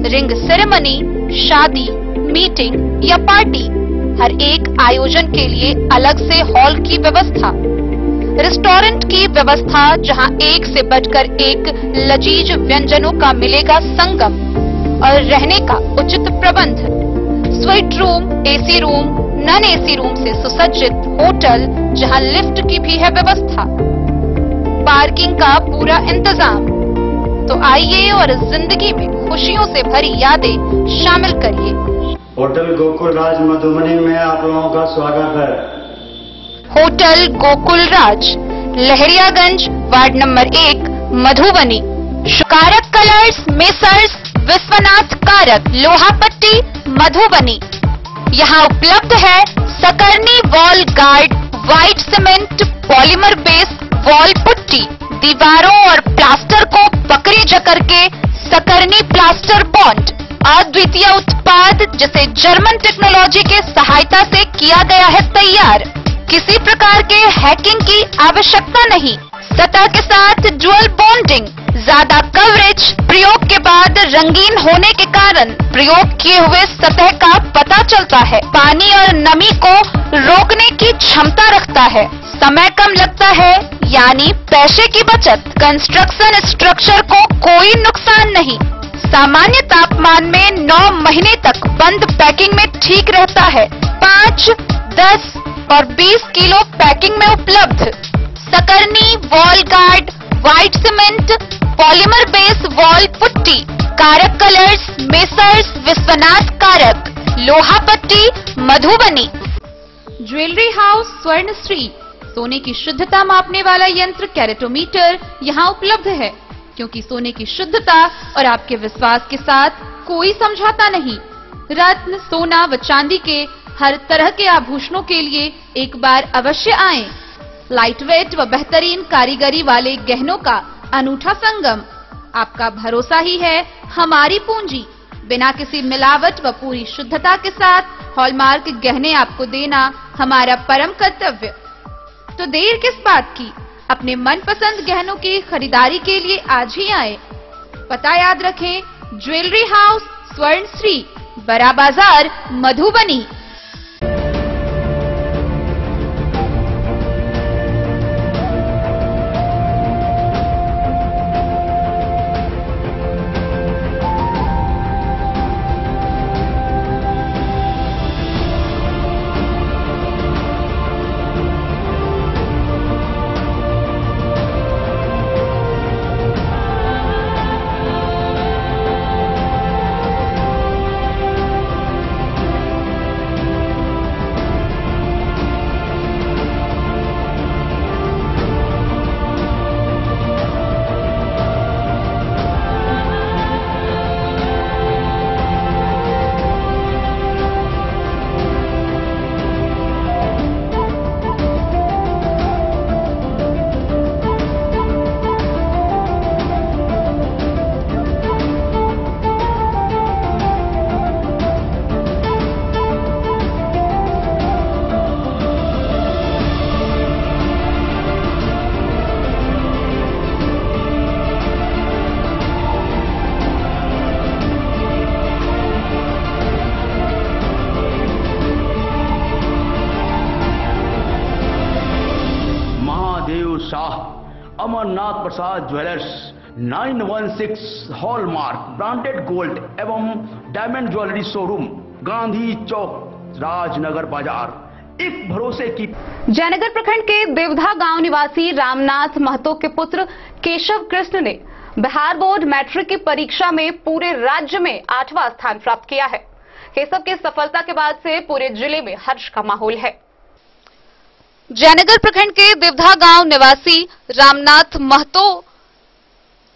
रिंग सेरेमनी, शादी, मीटिंग या पार्टी, हर एक आयोजन के लिए अलग से हॉल की व्यवस्था। रेस्टोरेंट की व्यवस्था, जहां एक से बढ़कर एक लजीज व्यंजनों का मिलेगा संगम, और रहने का उचित प्रबंध। Suite room, AC room, non AC room से सुसज्जित होटल, जहां लिफ्ट की भी है व्यवस्था। पार्किंग का पूरा इंतजाम। तो आइए और जिंदगी में खुशियों से भरी यादें शामिल करिए। होटल गोकुल राज मधुबनी में आप लोगों का स्वागत है। होटल गोकुल राज, लहरियागंज, वार्ड नंबर 1, मधुबनी। कारक कलर्स, मेसर्स विश्वनाथ कारक, लोहापट्टी, मधुबनी। यहाँ उपलब्ध है Sakarni wall guard, white cement, polymer base wall putty, दीवारों और प्लास्टर को पकड़ी जकड़ के सकरनी प्लास्टर बॉन्ड। अद्वितीय उत्पाद जिसे जर्मन टेक्नोलॉजी के सहायता से किया गया है तैयार। किसी प्रकार के हैकिंग की आवश्यकता नहीं। सतह के साथ डुअल बॉन्डिंग, ज्यादा कवरेज, प्रयोग के बाद रंगीन होने के कारण प्रयोग किए हुए सतह का पता चलता है। पानी और नमी को रोकने की क्षमता रखता है। समय कम लगता है, यानी पैसे की बचत। कंस्ट्रक्शन स्ट्रक्चर को कोई नुकसान नहीं। सामान्य तापमान में 9 महीने तक बंद पैकिंग में ठीक रहता है। 5, 10 और 20 किलो पैकिंग में उपलब्ध। Sakarni wall guard, white cement, polymer base wall putty, Karak colours, Messrs Vishwanath Karak, Lohapatti, Madhubani. Jewellery house Swarnashri, सोने की शुद्धता मापने वाला यंत्र कैरेटोमीटर यहाँ उपलब्ध है, क्योंकि सोने की शुद्धता और आपके विश्वास के साथ कोई समझौता नहीं। रत्न, सोना व चांदी के हर तरह के आभूषणों के लिए एक बार अवश्य आएं। लाइट वेट व बेहतरीन कारीगरी वाले गहनों का अनूठा संगम। आपका भरोसा ही है हमारी पूंजी। बिना किसी मिलावट व पूरी शुद्धता के साथ हॉलमार्क गहने आपको देना हमारा परम कर्तव्य। तो देर किस बात की, अपने मनपसंद गहनों की खरीदारी के लिए आज ही आए। पता याद रखें, ज्वेलरी हाउस स्वर्णश्री, बड़ा बाजार, मधुबनी। अमरनाथ प्रसाद ज्वेलर्स 916 हॉलमार्क ब्रांडेड गोल्ड एवं डायमंड ज्वेलरी शोरूम, गांधी चौक, राजनगर बाजार, एक भरोसे की। जयनगर प्रखंड के देवधा गांव निवासी रामनाथ महतो के पुत्र केशव कृष्ण ने बिहार बोर्ड मैट्रिक की परीक्षा में पूरे राज्य में 8वां स्थान प्राप्त किया है। केशव की सफलता के बाद से पूरे जिले में हर्ष का माहौल है। जयनगर प्रखंड के देवधा गांव निवासी रामनाथ महतो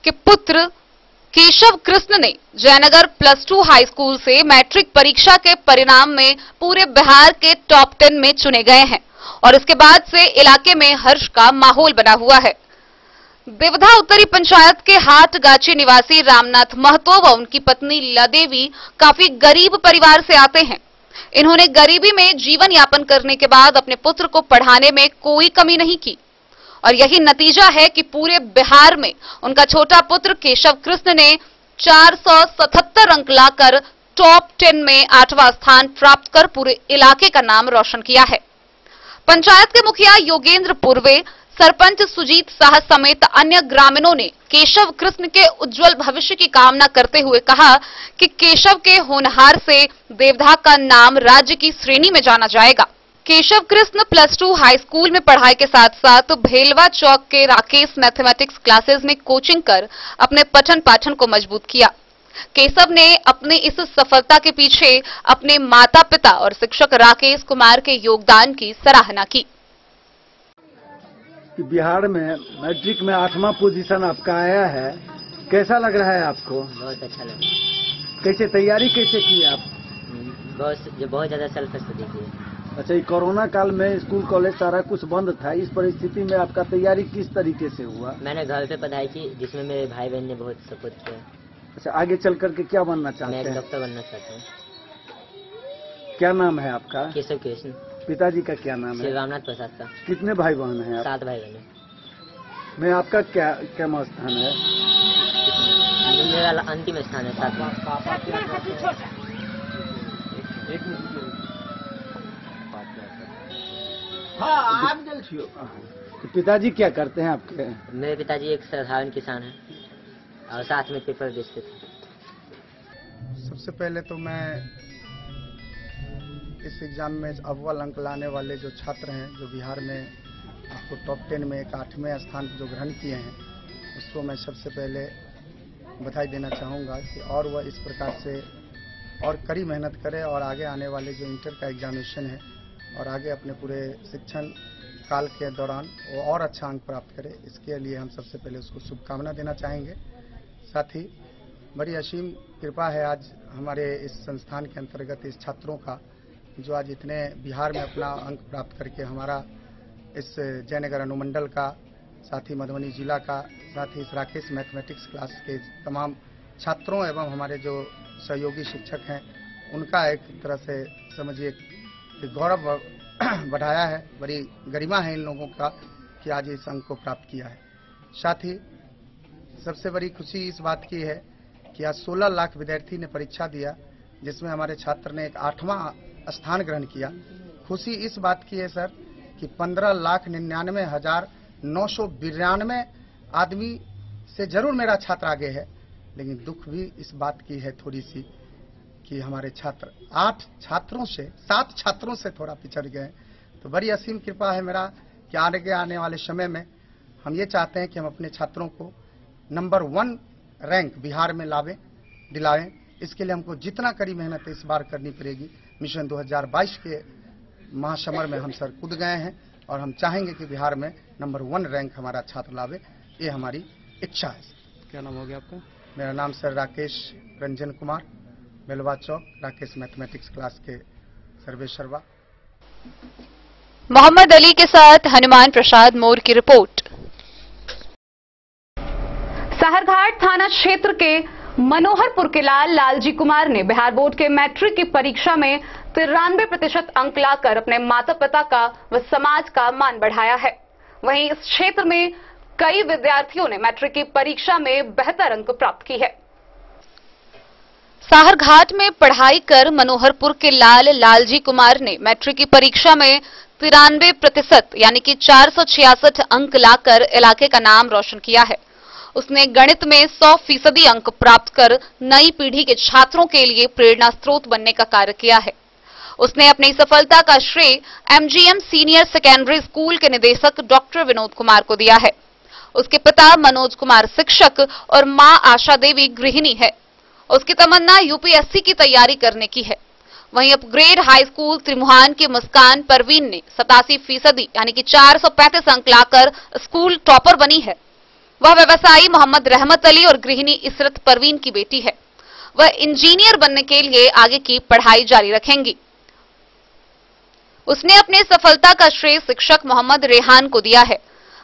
के पुत्र केशव कृष्ण ने जयनगर +2 हाई स्कूल से मैट्रिक परीक्षा के परिणाम में पूरे बिहार के टॉप 10 में चुने गए हैं और इसके बाद से इलाके में हर्ष का माहौल बना हुआ है। देवधा उत्तरी पंचायत के हाटगाची निवासी रामनाथ महतो व उनकी पत्नी लीला देवी काफी गरीब परिवार से आते हैं। इन्होंने गरीबी में जीवन यापन करने के बाद अपने पुत्र को पढ़ाने में कोई कमी नहीं की और यही नतीजा है कि पूरे बिहार में उनका छोटा पुत्र केशव कृष्ण ने 477 अंक लाकर टॉप 10 में 8वां स्थान प्राप्त कर पूरे इलाके का नाम रोशन किया है। पंचायत के मुखिया योगेंद्र पूर्वे, सरपंच सुजीत साह समेत अन्य ग्रामीणों ने केशव कृष्ण के उज्जवल भविष्य की कामना करते हुए कहा कि केशव के होनहार से देवधा का नाम राज्य की श्रेणी में जाना जाएगा। केशव कृष्ण +2 हाई स्कूल में पढ़ाई के साथ साथ भेलवा चौक के राकेश मैथमेटिक्स क्लासेस में कोचिंग कर अपने पठन पाठन को मजबूत किया। केशव ने अपने इस सफलता के पीछे अपने माता पिता और शिक्षक राकेश कुमार के योगदान की सराहना की। बिहार में मैट्रिक में 8वां पोजीशन आपका आया है, कैसा लग रहा है आपको? बहुत अच्छा लगा। कैसे तैयारी कैसे की आप? बहुत ज्यादा सेल्फ स्टडी की। अच्छा, ये कोरोना काल में स्कूल कॉलेज सारा कुछ बंद था, इस परिस्थिति में आपका तैयारी किस तरीके से हुआ? मैंने घर पे पढ़ाई की जिसमें मेरे भाई बहन ने बहुत सपोर्ट किया। अच्छा, आगे चल करके क्या बनना चाहते हैं? मैं डॉक्टर बनना चाहता हूँ। क्या नाम है आपका? केशव कृष्ण। पिताजी का क्या नाम है? रामनाथ प्रसाद का। कितने भाई बहन हैं आप? 7 भाई बहन। मैं आपका क्या स्थान है? मेरा अंतिम स्थान है 7वां। तो पिताजी क्या करते हैं आपके? मेरे पिताजी एक साधारण किसान हैं और साथ में पेपर बेचते थे। सबसे पहले तो मैं इस एग्जाम में अव्वल अंक लाने वाले जो छात्र हैं, जो बिहार में आपको टॉप 10 में एक 8वें स्थान जो ग्रहण किए हैं, उसको मैं सबसे पहले बधाई देना चाहूँगा कि और वह इस प्रकार से और कड़ी मेहनत करे और आगे आने वाले जो इंटर का एग्जामिनेशन है और आगे अपने पूरे शिक्षण काल के दौरान वो और अच्छा अंक प्राप्त करे, इसके लिए हम सबसे पहले उसको शुभकामना देना चाहेंगे। साथ ही बड़ी असीम कृपा है आज हमारे इस संस्थान के अंतर्गत इस छात्रों का, जो आज इतने बिहार में अपना अंक प्राप्त करके हमारा इस जयनगर अनुमंडल का, साथ ही मधुबनी जिला का, साथ ही इस राकेश मैथमेटिक्स क्लास के तमाम छात्रों एवं हमारे जो सहयोगी शिक्षक हैं, उनका एक तरह से समझिए गौरव बढ़ाया है। बड़ी गरिमा है इन लोगों का कि आज इस अंक को प्राप्त किया है। साथ ही सबसे बड़ी खुशी इस बात की है किया। 16 लाख विद्यार्थी ने परीक्षा दिया, जिसमें हमारे छात्र ने एक 8वां स्थान ग्रहण किया। खुशी इस बात की है सर कि 15,99,992 आदमी से जरूर मेरा छात्र आगे है, लेकिन दुख भी इस बात की है थोड़ी सी कि हमारे छात्र 7 छात्रों से थोड़ा पिछड़ गए। तो बड़ी असीम कृपा है मेरा कि आने वाले समय में हम ये चाहते हैं कि हम अपने छात्रों को नंबर 1 रैंक बिहार में दिलाएं। इसके लिए हमको जितना कड़ी मेहनत इस बार करनी पड़ेगी। मिशन 2022 के महासमर में हम सर कूद गए हैं और हम चाहेंगे कि बिहार में नंबर 1 रैंक हमारा छात्र लावे, ये हमारी इच्छा है। क्या नाम हो गया आपका? मेरा नाम सर राकेश रंजन कुमार, बेलवा चौक, राकेश मैथमेटिक्स क्लास के सर्वेसर्वा। मोहम्मद अली के साथ हनुमान प्रसाद मोर की रिपोर्ट। सहरघाट थाना क्षेत्र के मनोहरपुर के लालजी कुमार ने बिहार बोर्ड के मैट्रिक की परीक्षा में 93% अंक लाकर अपने माता पिता का व समाज का मान बढ़ाया है। वहीं इस क्षेत्र में कई विद्यार्थियों ने मैट्रिक की परीक्षा में बेहतर अंक प्राप्त की है। साहरघाट में पढ़ाई कर मनोहरपुर के लालजी कुमार ने मैट्रिक की परीक्षा में 93% यानी कि 466 अंक लाकर इलाके का नाम रोशन किया है। उसने गणित में 100% अंक प्राप्त कर नई पीढ़ी के छात्रों के लिए प्रेरणा स्रोत बनने का कार्य किया है। उसने अपनी सफलता का श्रेय एमजीएम सीनियर सेकेंडरी स्कूल के निदेशक डॉक्टर विनोद कुमार को दिया है। उसके पिता मनोज कुमार शिक्षक और मां आशा देवी गृहिणी है। उसकी तमन्ना यूपीएससी की तैयारी करने की है। वहीं अपग्रेड हाई स्कूल त्रिमुहान की मुस्कान परवीन ने 87% यानी कि 435 अंक लाकर स्कूल टॉपर बनी है। वह व्यवसायी मोहम्मद रहमत अली और गृहिणी इसरत परवीन की बेटी है। वह इंजीनियर बनने के लिए आगे की पढ़ाई जारी रखेंगी। उसने अपने सफलता का श्रेय शिक्षक मोहम्मद रेहान को दिया है।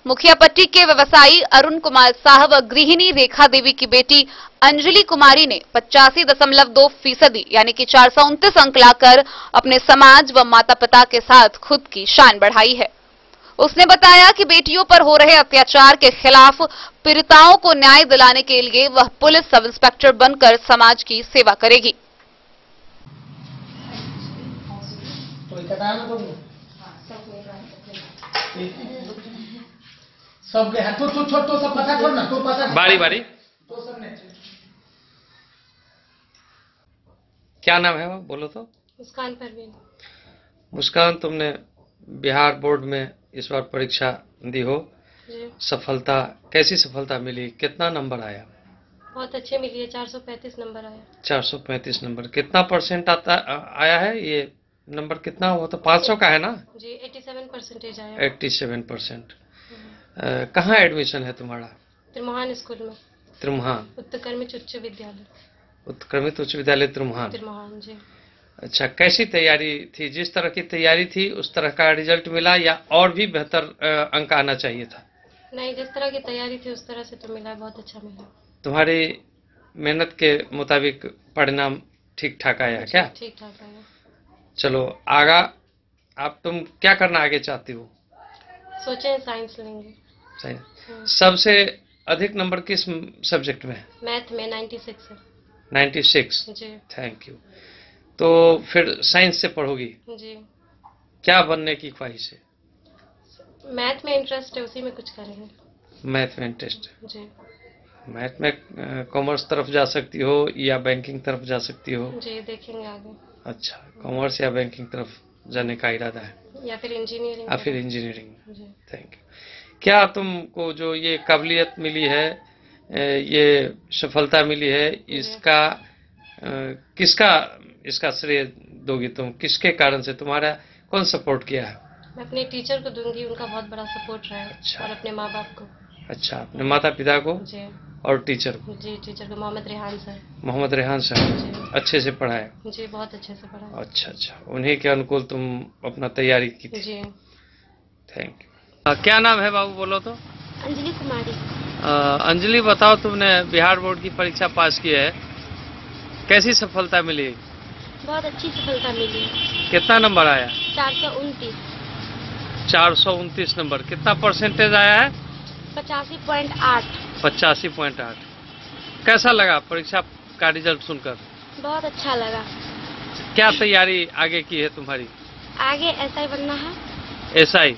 मुखियापट्टी के व्यवसायी अरुण कुमार साहब और गृहिणी रेखा देवी की बेटी अंजलि कुमारी ने 85.2% यानी कि 429 अंक लाकर अपने समाज व माता पिता के साथ खुद की शान बढ़ाई है। उसने बताया कि बेटियों पर हो रहे अत्याचार के खिलाफ पीड़िताओं को न्याय दिलाने के लिए वह पुलिस सब इंस्पेक्टर बनकर समाज की सेवा करेगी। सबके हाथ तो सब पता छोड़ ना, तो पता बारी बारी। तो सबने क्या नाम है वो बोलो तो? मुस्कान परवीन। मुस्कान, तुमने बिहार बोर्ड में इस बार परीक्षा दी हो, सफलता, कैसी सफलता मिली? कितना नंबर आया? बहुत अच्छे मिली है, 435 नंबर आया। 435 नंबर, कितना परसेंट आया है? ये नंबर कितना हुआ? तो 500 का है ना जी? 87% आया। 87%। कहाँ एडमिशन है तुम्हारा? त्रिमुहान स्कूल में। त्रिमुहान उत्तरक्रमित उच्च विद्यालय। उत्तरक्रमित उच्च विद्यालय त्रिमुहान। त्रिमुहान जी। अच्छा, कैसी तैयारी थी? जिस तरह की तैयारी थी उस तरह का रिजल्ट मिला या और भी बेहतर अंक आना चाहिए था? नहीं, जिस तरह की तैयारी थी उस तरह से तो मिला, बहुत अच्छा मिला। तुम्हारी मेहनत के मुताबिक परिणाम ठीक ठाक आया क्या? ठीक ठाक आया। चलो आगा, आप तुम क्या करना आगे चाहती हो? सोचे साइंस लेंगे। सही। सबसे अधिक नंबर किस सब्जेक्ट में है? मैथ में 96 है। 96 जी। Thank you. तो फिर साइंस से पढ़ोगी? जी। क्या बनने की ख्वाहिश है? मैथ में इंटरेस्ट है, उसी में कुछ करेंगे। मैथ में इंटरेस्ट है जी। मैथ में कॉमर्स तरफ जा सकती हो या बैंकिंग तरफ जा सकती हो? जी, देखेंगे आगे। अच्छा, कॉमर्स या बैंकिंग तरफ जाने का इरादा है या फिर इंजीनियरिंग? या फिर इंजीनियरिंग। जी। Thank you. क्या तुमको जो ये काबिलियत मिली है, ये सफलता मिली है, इसका इसका श्रेय दोगी तुम? किसके कारण से? तुम्हारा कौन सपोर्ट किया है? मैं अपने टीचर को दूंगी, उनका बहुत बड़ा सपोर्ट रहा है। अच्छा। और अपने माँ बाप को। अच्छा, अपने माता पिता को? जी। और टीचर को? जी, टीचर को मोहम्मद रेहान सर। मोहम्मद रेहान सर अच्छे से पढ़ाए? जी, बहुत अच्छे से पढ़ाए। अच्छा, उन्हीं के अनुकूल तुम अपना तैयारी की थी? जी। Thank you. क्या नाम है बाबू बोलो तो? अंजलि कुमारी। अंजलि, बताओ, तुमने बिहार बोर्ड की परीक्षा पास की है, कैसी सफलता मिली? बहुत अच्छी सफलता मिली। कितना नंबर आया? 429। 429 नंबर। कितना परसेंटेज आया है? 85.8। 85.8। कैसा लगा परीक्षा का रिजल्ट सुनकर? बहुत अच्छा लगा। क्या तैयारी आगे की है तुम्हारी? आगे एसआई बनना है। एसआई?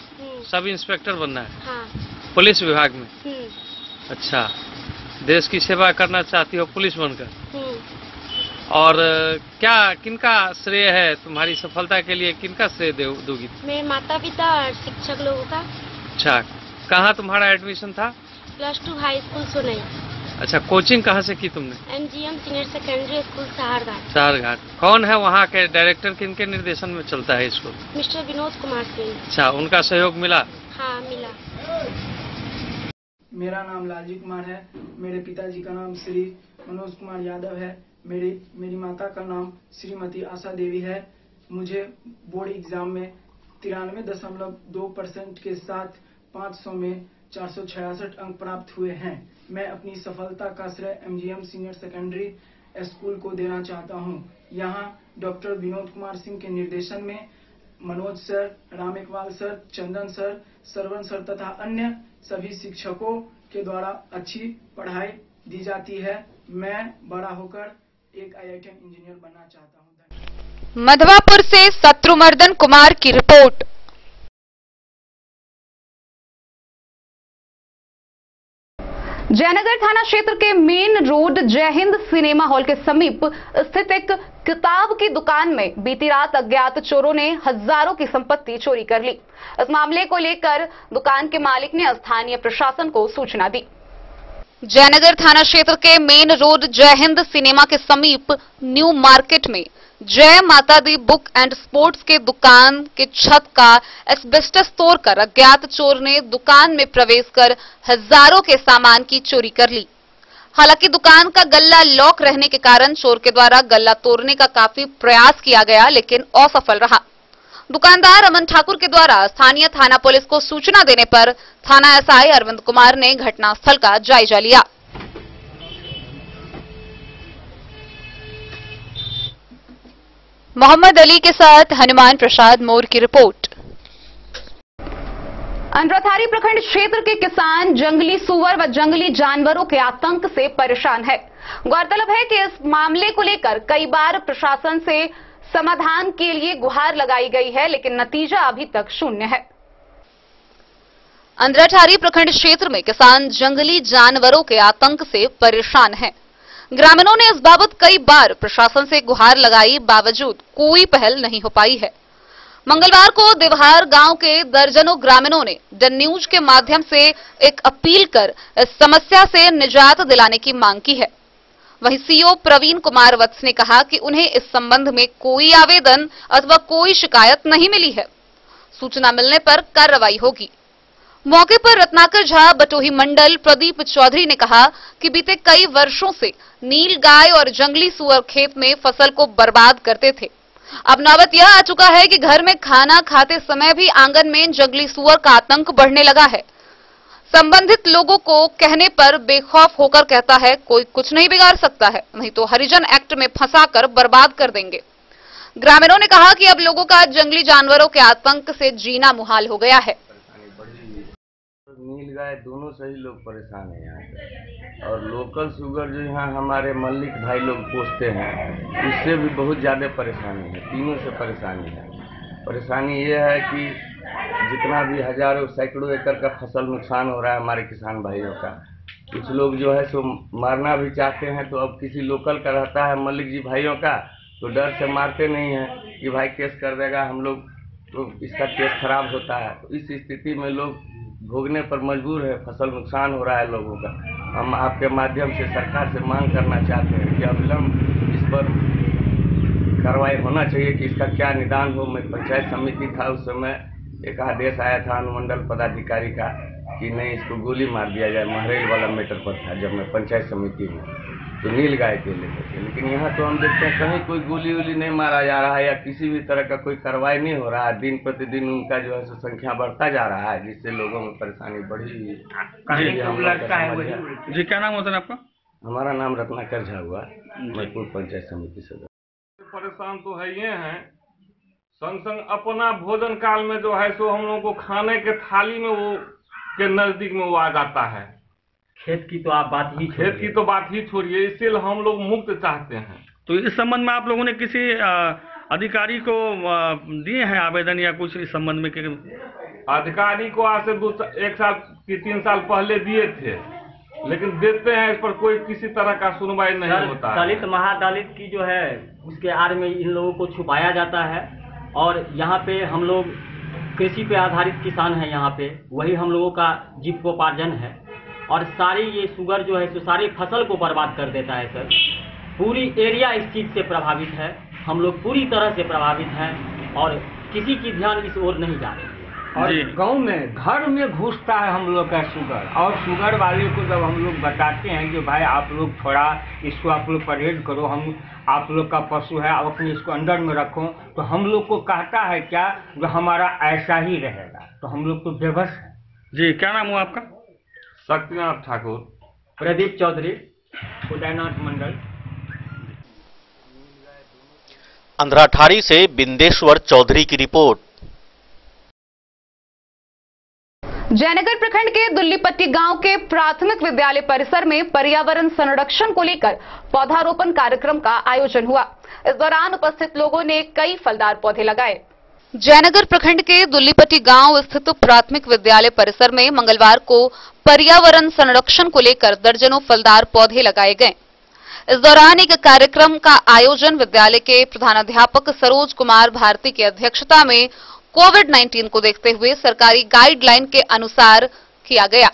सब इंस्पेक्टर बनना है? हाँ। पुलिस विभाग में? अच्छा, देश की सेवा करना चाहती हो पुलिस बनकर? और क्या किनका श्रेय है तुम्हारी सफलता के लिए, किनका श्रेय दोगी? मेरे माता पिता और शिक्षक लोगों का। अच्छा, कहाँ तुम्हारा एडमिशन था? +2 हाई स्कूल सोनई। अच्छा, कोचिंग कहाँ से की तुमने? MGM senior secondary school Saharghat. Saharghat. कौन है वहाँ के डायरेक्टर, किनके निर्देशन में चलता है स्कूल? मिस्टर विनोद कुमार सिंह। अच्छा, उनका सहयोग मिला? हाँ, मिला। मेरा नाम लालजी कुमार है। मेरे पिताजी का नाम श्री मनोज कुमार यादव है। मेरी माता का नाम श्रीमती आशा देवी है। मुझे बोर्ड एग्जाम में 93.2% के साथ 500 में 466 अंक प्राप्त हुए हैं। मैं अपनी सफलता का श्रेय MGM सीनियर सेकेंडरी स्कूल को देना चाहता हूं। यहां डॉक्टर विनोद कुमार सिंह के निर्देशन में मनोज सर, राम इकबाल सर, चंदन सर, सरवन सर तथा अन्य सभी शिक्षकों के द्वारा अच्छी पढ़ाई दी जाती है। मैं बड़ा होकर एक IITM इंजीनियर बनना चाहता हूं। मधवापुर से शत्रुमर्दन कुमार की रिपोर्ट। जयनगर थाना क्षेत्र के मेन रोड जय हिंद सिनेमा हॉल के समीप स्थित एक किताब की दुकान में बीती रात अज्ञात चोरों ने हजारों की संपत्ति चोरी कर ली। इस मामले को लेकर दुकान के मालिक ने स्थानीय प्रशासन को सूचना दी। जयनगर थाना क्षेत्र के मेन रोड जय हिंद सिनेमा के समीप न्यू मार्केट में जय माता दी बुक एंड स्पोर्ट्स के दुकान के छत का एस्बेस्टस तोड़कर अज्ञात चोर ने दुकान में प्रवेश कर हजारों के सामान की चोरी कर ली। हालांकि दुकान का गल्ला लॉक रहने के कारण चोर के द्वारा गल्ला तोड़ने का काफी प्रयास किया गया, लेकिन असफल रहा। दुकानदार अमन ठाकुर के द्वारा स्थानीय थाना पुलिस को सूचना देने पर थाना SI अरविंद कुमार ने घटनास्थल का जायजा लिया। मोहम्मद अली के साथ हनुमान प्रसाद मोर की रिपोर्ट। अंड्राथारी प्रखंड क्षेत्र के किसान जंगली सुअर व जंगली जानवरों के आतंक से परेशान है। गौरतलब है कि इस मामले को लेकर कई बार प्रशासन से समाधान के लिए गुहार लगाई गई है, लेकिन नतीजा अभी तक शून्य है। अंड्राथारी प्रखंड क्षेत्र में किसान जंगली जानवरों के आतंक से परेशान हैं। ग्रामीणों ने इस बाबत कई बार प्रशासन से गुहार लगाई, बावजूद कोई पहल नहीं हो पाई है। मंगलवार को देवहार गांव के दर्जनों ग्रामीणों ने द न्यूज के माध्यम से एक अपील कर इस समस्या से निजात दिलाने की मांग की है। वहीं CO प्रवीण कुमार वत्स ने कहा कि उन्हें इस संबंध में कोई आवेदन अथवा कोई शिकायत नहीं मिली है। सूचना मिलने पर कार्रवाई होगी। मौके पर रत्नाकर झा, बटोही मंडल प्रदीप चौधरी ने कहा कि बीते कई वर्षों से नील गाय और जंगली सुअर खेत में फसल को बर्बाद करते थे। अब नौबत यह आ चुका है कि घर में खाना खाते समय भी आंगन में जंगली सुअर का आतंक बढ़ने लगा है। संबंधित लोगों को कहने पर बेखौफ होकर कहता है कोई कुछ नहीं बिगाड़ सकता है, नहीं तो हरिजन एक्ट में फंसाकर बर्बाद कर देंगे। ग्रामीणों ने कहा कि अब लोगों का जंगली जानवरों के आतंक से जीना मुहाल हो गया है। नील गाय दोनों से ही लोग परेशान हैं यहाँ पे, और लोकल शुगर जो यहाँ हमारे मल्लिक भाई लोग पोसते हैं उससे भी बहुत ज़्यादा परेशानी है। तीनों से परेशानी है। परेशानी ये है कि जितना भी हजारों सैकड़ों एकड़ का फसल नुकसान हो रहा है हमारे किसान भाइयों का, कुछ लोग जो है सो मारना भी चाहते हैं, तो अब किसी लोकल का रहता है मल्लिक जी भाइयों का, तो डर से मारते नहीं हैं कि भाई केस कर देगा हम लोग, तो इसका केस खराब होता है। तो इस स्थिति में लोग भोगने पर मजबूर है, फसल नुकसान हो रहा है लोगों का। हम आपके माध्यम से सरकार से मांग करना चाहते हैं कि अविलंब इस पर कार्रवाई होना चाहिए कि इसका क्या निदान हो। मैं पंचायत समिति था, उस समय एक आदेश आया था अनुमंडल पदाधिकारी का कि नहीं इसको गोली मार दिया जाए, महरेल वाला मैटर पर था जब मैं पंचायत समिति में, तो नील गाय के लेकर के। लेकिन यहाँ तो हम देखते हैं कहीं कोई गोली वोली नहीं मारा जा रहा है या किसी भी तरह का कोई कार्रवाई नहीं हो रहा है। दिन प्रतिदिन उनका जो है सो संख्या बढ़ता जा रहा है, जिससे लोगों में परेशानी बढ़ी हुई है। जी, क्या नाम होता है आपका? हमारा नाम रत्नाकर झा हुआ, मैपुर पंचायत समिति सदस्य। परेशान तो है ये हैं, संग संग अपना भोजन काल में जो है सो हम लोगों को खाने के थाली में वो के नजदीक में वो आ जाता है, खेत की तो आप बात ही खेत की तो बात ही छोड़िए, इसलिए हम लोग मुक्त चाहते हैं। तो इस संबंध में आप लोगों ने किसी अधिकारी को दिए हैं आवेदन या कुछ इस संबंध में? अधिकारी को आज से 1 साल की 3 साल पहले दिए थे, लेकिन देते हैं, इस पर कोई किसी तरह का सुनवाई नहीं होता है। दलित महादलित की जो है उसके आड़ में इन लोगों को छुपाया जाता है। और यहाँ पे हम लोग कृषि पे आधारित किसान हैं, यहाँ पे वही हम लोगों का जीविकोपार्जन है। और सारी ये शुगर जो है तो सारी फसल को बर्बाद कर देता है सर। पूरी एरिया इस चीज से प्रभावित है, हम लोग पूरी तरह से प्रभावित हैं और किसी की ध्यान इस ओर नहीं जा रही है। और गांव में घर में घुसता है हम लोग का शुगर, और शुगर वाले को जब हम लोग बताते हैं कि भाई आप लोग थोड़ा इसको आप लोग परहेज करो, हम आप लोग का पशु है, आप अपने इसको अंदर में रखो, तो हम लोग को कहता है क्या जो हमारा ऐसा ही रहेगा, तो हम लोग तो बेबस है। जी, क्या नाम हुआ आपका? शक्तिनाथ ठाकुर। प्रदीप चौधरी, उदयनाथ मंडल। अंधराठारी से बिंदेश्वर चौधरी की रिपोर्ट। जयनगर प्रखंड के दुल्लीपट्टी गांव के प्राथमिक विद्यालय परिसर में पर्यावरण संरक्षण को लेकर पौधारोपण कार्यक्रम का आयोजन हुआ। इस दौरान उपस्थित लोगों ने कई फलदार पौधे लगाए। जयनगर प्रखंड के दुल्लीपट्टी गांव स्थित प्राथमिक विद्यालय परिसर में मंगलवार को पर्यावरण संरक्षण को लेकर दर्जनों फलदार पौधे लगाए गए। इस दौरान एक कार्यक्रम का आयोजन विद्यालय के प्रधानाध्यापक सरोज कुमार भारती की अध्यक्षता में कोविड-19 को देखते हुए सरकारी गाइडलाइन के अनुसार किया गया।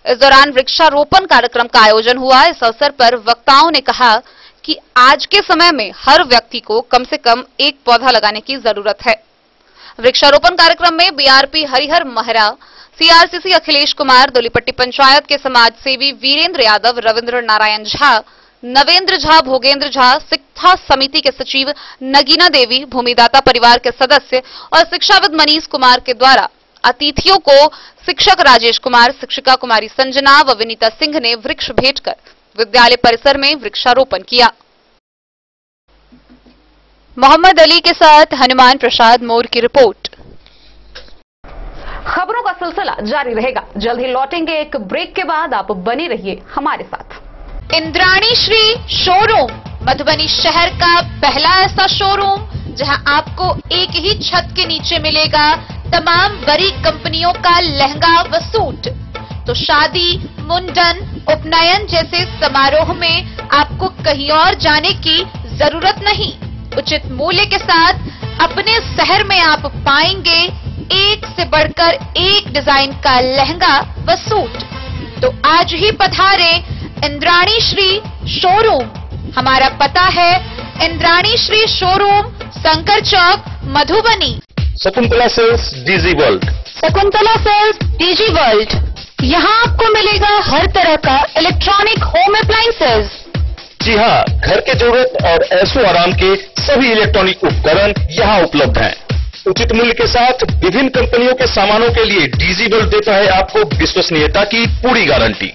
इस दौरान वृक्षारोपण कार्यक्रम का आयोजन हुआ। इस अवसर पर वक्ताओं ने कहा कि आज के समय में हर व्यक्ति को कम से कम एक पौधा लगाने की जरूरत है। वृक्षारोपण कार्यक्रम में बीआरपी हरिहर महरा, सीआरसीसी अखिलेश कुमार, दुल्लीपट्टी पंचायत के समाज सेवी वीरेंद्र यादव, रविंद्र नारायण झा, नवेंद्र झा, भोगेंद्र झा, शिक्षा समिति के सचिव नगीना देवी, भूमिदाता परिवार के सदस्य और शिक्षाविद मनीष कुमार के द्वारा अतिथियों को शिक्षक राजेश कुमार, शिक्षिका कुमारी संजना व विनीता सिंह ने वृक्ष भेंट कर विद्यालय परिसर में वृक्षारोपण किया। मोहम्मद अली के साथ हनुमान प्रसाद मोर की रिपोर्ट। खबरों का सिलसिला जारी रहेगा। जल्द ही लौटेंगे एक ब्रेक के बाद, आप बने रहिए हमारे साथ। इंद्राणी श्री शोरूम मधुबनी शहर का पहला ऐसा शोरूम जहां आपको एक ही छत के नीचे मिलेगा तमाम बड़ी कंपनियों का लहंगा व सूट। तो शादी, मुंडन, उपनयन जैसे समारोह में आपको कहीं और जाने की जरूरत नहीं। उचित मूल्य के साथ अपने शहर में आप पाएंगे एक से बढ़कर एक डिजाइन का लहंगा व सूट। तो आज ही पधारे इंद्राणी श्री शोरूम। हमारा पता है Indrani Shri showroom, Shankar Chowk, Madhubani. Shakuntala sales DG world. Shakuntala sales DG world, यहाँ आपको मिलेगा हर तरह का इलेक्ट्रॉनिक होम अप्लायंसेज। जी हाँ, घर के जरूरत और ऐशो आराम के सभी इलेक्ट्रॉनिक उपकरण यहाँ उपलब्ध हैं। उचित मूल्य के साथ विभिन्न कंपनियों के सामानों के लिए डीजी वर्ल्ड देता है आपको विश्वसनीयता की पूरी guarantee.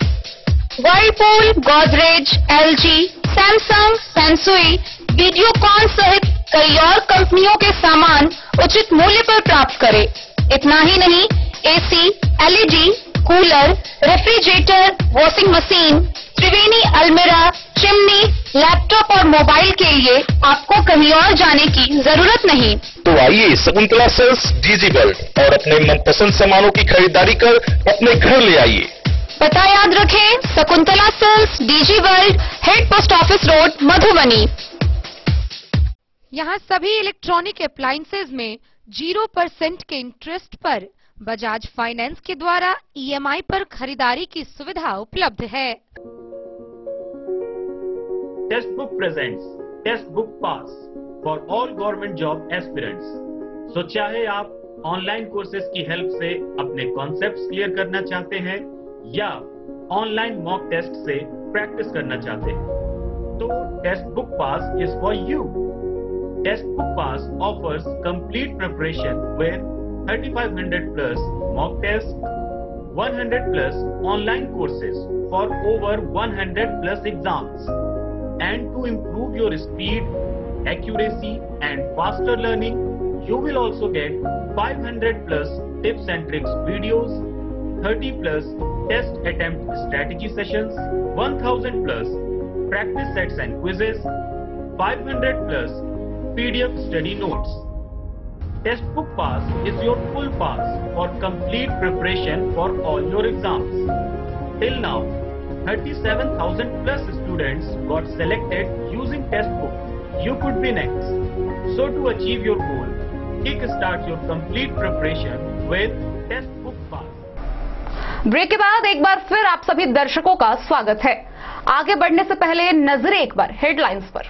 Whirlpool, Godrej, LG, Samsung, Sansui, Videocon सहित कई और कंपनियों के सामान उचित मूल्य पर प्राप्त करें। इतना ही नहीं, AC, LED, cooler, refrigerator, washing machine, Triveni अलमीरा, चिमनी, लैपटॉप और मोबाइल के लिए आपको कहीं और जाने की जरूरत नहीं। तो आइए शकुंतला सेल्स डीजी वर्ल्ड और अपने मनपसंद सामानों की खरीदारी कर अपने घर ले आइए। पता याद रखें, Shakuntala sales DG world, head post office road, Madhubani. यहाँ सभी इलेक्ट्रॉनिक अप्लायंसेज में 0% के इंटरेस्ट पर बजाज फाइनेंस के द्वारा ईएमआई पर खरीदारी की सुविधा उपलब्ध है। Test book presents test book pass for all government job aspirants. So चाहे आप ऑनलाइन कोर्सेज की हेल्प से अपने कॉन्सेप्ट्स क्लियर करना चाहते हैं या ऑनलाइन मॉक टेस्ट से प्रैक्टिस करना चाहते हैं, तो test book pass is for you. Test book pass offers complete preparation with 3500 plus mock tests, 100 plus online courses for over 100 plus exams. And to improve your speed, accuracy and faster learning, you will also get 500 plus tips and tricks videos, 30 plus test attempt strategy sessions, 1000 plus practice sets and quizzes, 500 plus PDF study notes. Textbook Pass is your full pass for complete preparation for all your exams. Till now, 37,000 plus students got selected using Textbook. You could be next. So to achieve your goal, kickstart your complete preparation with Textbook Pass. Break के बाद एक बार फिर आप सभी दर्शकों का स्वागत है। आगे बढ़ने से पहले नजरें एक बार हेडलाइंस पर।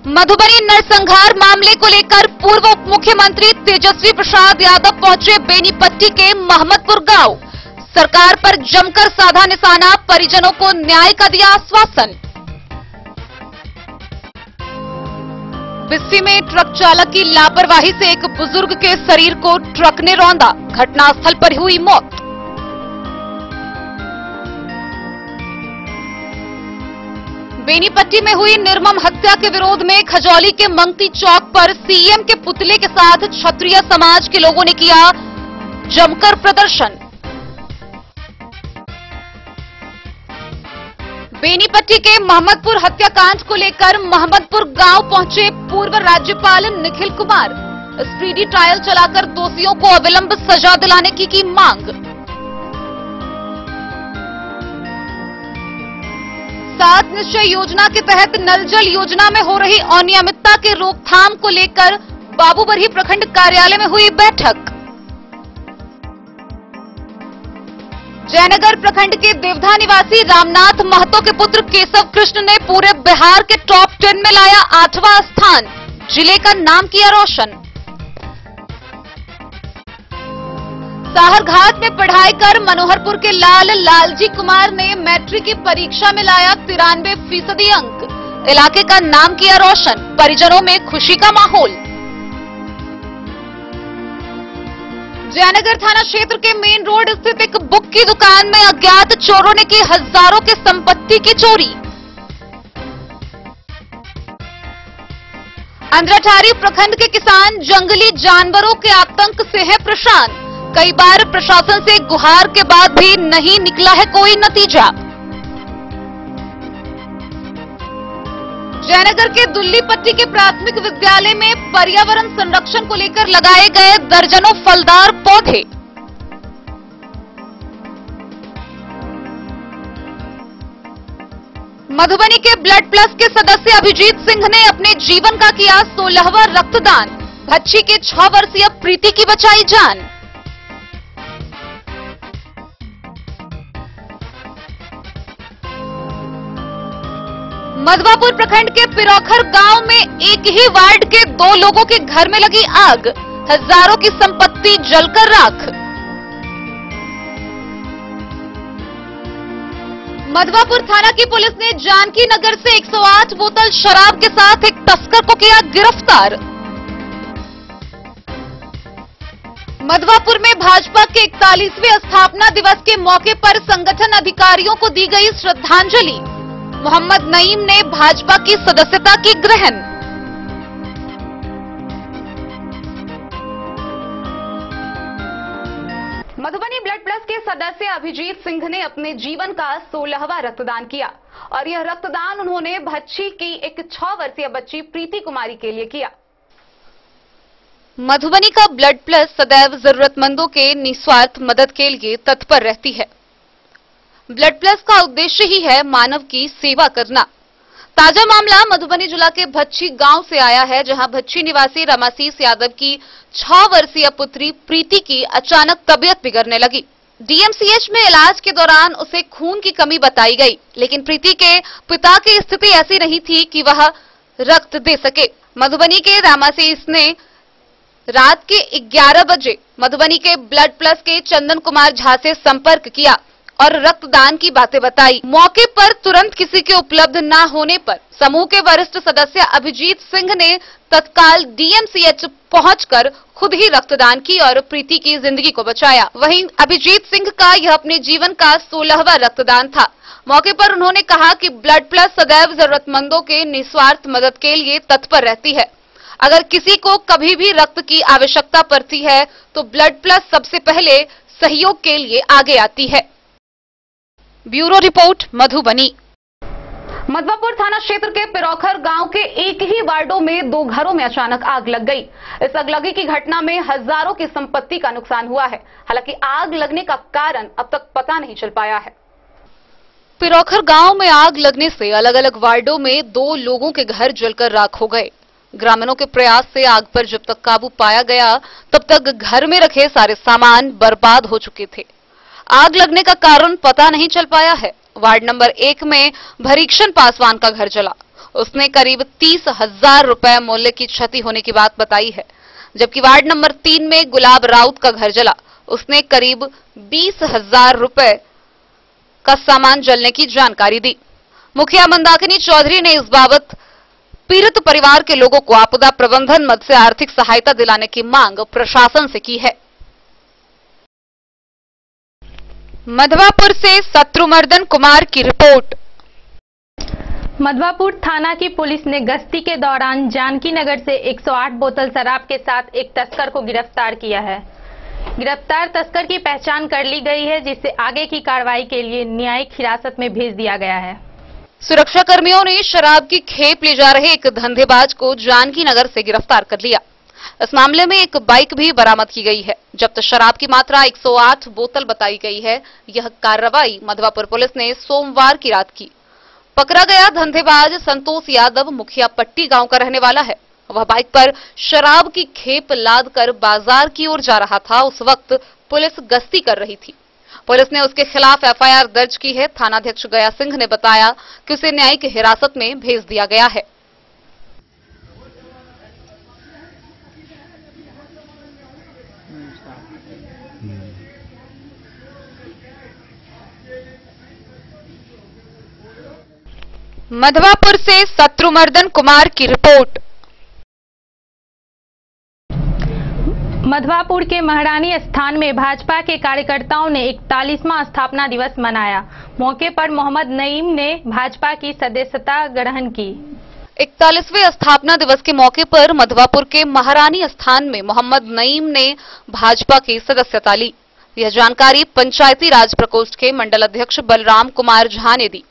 मधुबनी नरसंहार मामले को लेकर पूर्व उप मुख्यमंत्री तेजस्वी प्रसाद यादव पहुंचे बेनीपट्टी के महमदपुर गांव। सरकार पर जमकर साधा निशाना, परिजनों को न्याय का दिया आश्वासन। बिस्सी में ट्रक चालक की लापरवाही से एक बुजुर्ग के शरीर को ट्रक ने रौंदा, घटनास्थल पर हुई मौत। बेनीपट्टी में हुई निर्मम हत्या के विरोध में खजौली के मंगती चौक पर सीएम के पुतले के साथ क्षत्रिय समाज के लोगों ने किया जमकर प्रदर्शन। बेनीपट्टी के महमदपुर हत्याकांड को लेकर महमदपुर गांव पहुंचे पूर्व राज्यपाल निखिल कुमार। स्पीडी ट्रायल चलाकर दोषियों को अविलंब सजा दिलाने की मांग। सात निश्चय योजना के तहत नल जल योजना में हो रही अनियमितता के रोकथाम को लेकर बाबूबरही प्रखंड कार्यालय में हुई बैठक। जयनगर प्रखंड के देवधा निवासी रामनाथ महतो के पुत्र केशव कृष्ण ने पूरे बिहार के टॉप 10 में लाया 8वां स्थान, जिले का नाम किया रोशन। साहरघाट में पढ़ाई कर मनोहरपुर के लालजी कुमार ने मैट्रिक की परीक्षा में लाया 93% अंक, इलाके का नाम किया रोशन, परिजनों में खुशी का माहौल। जयनगर थाना क्षेत्र के मेन रोड स्थित एक बुक की दुकान में अज्ञात चोरों ने की हजारों की संपत्ति की चोरी। अंद्राठारी प्रखंड के किसान जंगली जानवरों के आतंक से हैं परेशान। कई बार प्रशासन से गुहार के बाद भी नहीं निकला है कोई नतीजा। जयनगर के दुल्लीपट्टी के प्राथमिक विद्यालय में पर्यावरण संरक्षण को लेकर लगाए गए दर्जनों फलदार पौधे। मधुबनी के ब्लड प्लस के सदस्य अभिजीत सिंह ने अपने जीवन का किया 16वां रक्तदान। भच्ची के 6 वर्षीय प्रीति की बचाई जान। मधवापुर प्रखंड के पिरोखर गांव में एक ही वार्ड के 2 लोगों के घर में लगी आग, हजारों की संपत्ति जलकर राख। मधवापुर थाना की पुलिस ने जानकी नगर से 108 बोतल शराब के साथ एक तस्कर को किया गिरफ्तार। मधवापुर में भाजपा के 41वें स्थापना दिवस के मौके पर संगठन अधिकारियों को दी गई श्रद्धांजलि। मोहम्मद नईम ने भाजपा की सदस्यता की ग्रहण। मधुबनी ब्लड प्लस के सदस्य अभिजीत सिंह ने अपने जीवन का 16वां रक्तदान किया और यह रक्तदान उन्होंने भच्ची की एक 6 वर्षीय बच्ची प्रीति कुमारी के लिए किया। मधुबनी का ब्लड प्लस सदैव जरूरतमंदों के निस्वार्थ मदद के लिए तत्पर रहती है। ब्लड प्लस का उद्देश्य ही है मानव की सेवा करना। ताजा मामला मधुबनी जिला के भच्ची गांव से आया है, जहां भच्ची निवासी रमाशीष यादव की 6 वर्षीय पुत्री प्रीति की अचानक तबीयत बिगड़ने लगी। डीएमसीएच में इलाज के दौरान उसे खून की कमी बताई गई, लेकिन प्रीति के पिता की स्थिति ऐसी नहीं थी कि वह रक्त दे सके। मधुबनी के रमाशीष ने रात के 11 बजे मधुबनी के ब्लड प्लस के चंदन कुमार झा से संपर्क किया और रक्तदान की बातें बताई। मौके पर तुरंत किसी के उपलब्ध न होने पर समूह के वरिष्ठ सदस्य अभिजीत सिंह ने तत्काल डीएमसीएच पहुंचकर खुद ही रक्तदान की और प्रीति की जिंदगी को बचाया। वहीं अभिजीत सिंह का यह अपने जीवन का 16वां रक्तदान था। मौके पर उन्होंने कहा कि ब्लड प्लस सदैव जरूरतमंदों के निस्वार्थ मदद के लिए तत्पर रहती है। अगर किसी को कभी भी रक्त की आवश्यकता पड़ती है तो ब्लड प्लस सबसे पहले सहयोग के लिए आगे आती है। Bureau report Madhubani. मधवापुर थाना क्षेत्र के पिरौखर गांव के एक ही वार्डों में 2 घरों में अचानक आग लग गई। इस अगलगी की घटना में हजारों की संपत्ति का नुकसान हुआ है। हालांकि आग लगने का कारण अब तक पता नहीं चल पाया है। पिरौखर गांव में आग लगने से अलग अलग वार्डों में 2 लोगों के घर जलकर राख हो गए। ग्रामीणों के प्रयास से आग पर जब तक काबू पाया गया तब तक घर में रखे सारे सामान बर्बाद हो चुके थे। आग लगने का कारण पता नहीं चल पाया है। वार्ड नंबर 1 में भरीक्षण पासवान का घर जला। उसने करीब 30,000 रुपए मूल्य की क्षति होने की बात बताई है। जबकि वार्ड नंबर 3 में गुलाब राउत का घर जला। उसने करीब 20,000 रुपए का सामान जलने की जानकारी दी। मुखिया मंदाकिनी चौधरी ने इस बाबत पीड़ित परिवार के लोगों को आपदा प्रबंधन मद से आर्थिक सहायता दिलाने की मांग प्रशासन से की है। मधवापुर से शत्रुमर्दन कुमार की रिपोर्ट। मधवापुर थाना की पुलिस ने गश्ती के दौरान जानकी नगर से 108 बोतल शराब के साथ एक तस्कर को गिरफ्तार किया है। गिरफ्तार तस्कर की पहचान कर ली गई है, जिसे आगे की कार्रवाई के लिए न्यायिक हिरासत में भेज दिया गया है। सुरक्षा कर्मियों ने शराब की खेप ले जा रहे एक धंधेबाज को जानकी नगर से गिरफ्तार कर लिया। इस मामले में एक बाइक भी बरामद की गई है। जब्त शराब की मात्रा 108 बोतल बताई गई है। यह कार्रवाई मधवापुर पुलिस ने सोमवार की रात की। पकड़ा गया धंधेबाज संतोष यादव मुखिया पट्टी गांव का रहने वाला है। वह बाइक पर शराब की खेप लाद कर बाजार की ओर जा रहा था। उस वक्त पुलिस गश्ती कर रही थी। पुलिस ने उसके खिलाफ एफआईआर दर्ज की है। थानाध्यक्ष गया सिंह ने बताया कि उसे न्यायिक हिरासत में भेज दिया गया है। मधवापुर से शत्रुमर्दन कुमार की रिपोर्ट। मधवापुर के महारानी स्थान में भाजपा के कार्यकर्ताओं ने 41वां स्थापना दिवस मनाया। मौके पर मोहम्मद नईम ने भाजपा की सदस्यता ग्रहण की। 41वें स्थापना दिवस के मौके पर मधवापुर के महारानी स्थान में मोहम्मद नईम ने भाजपा की सदस्यता ली। यह जानकारी पंचायती राज प्रकोष्ठ के मंडल अध्यक्ष बलराम कुमार झा ने दी।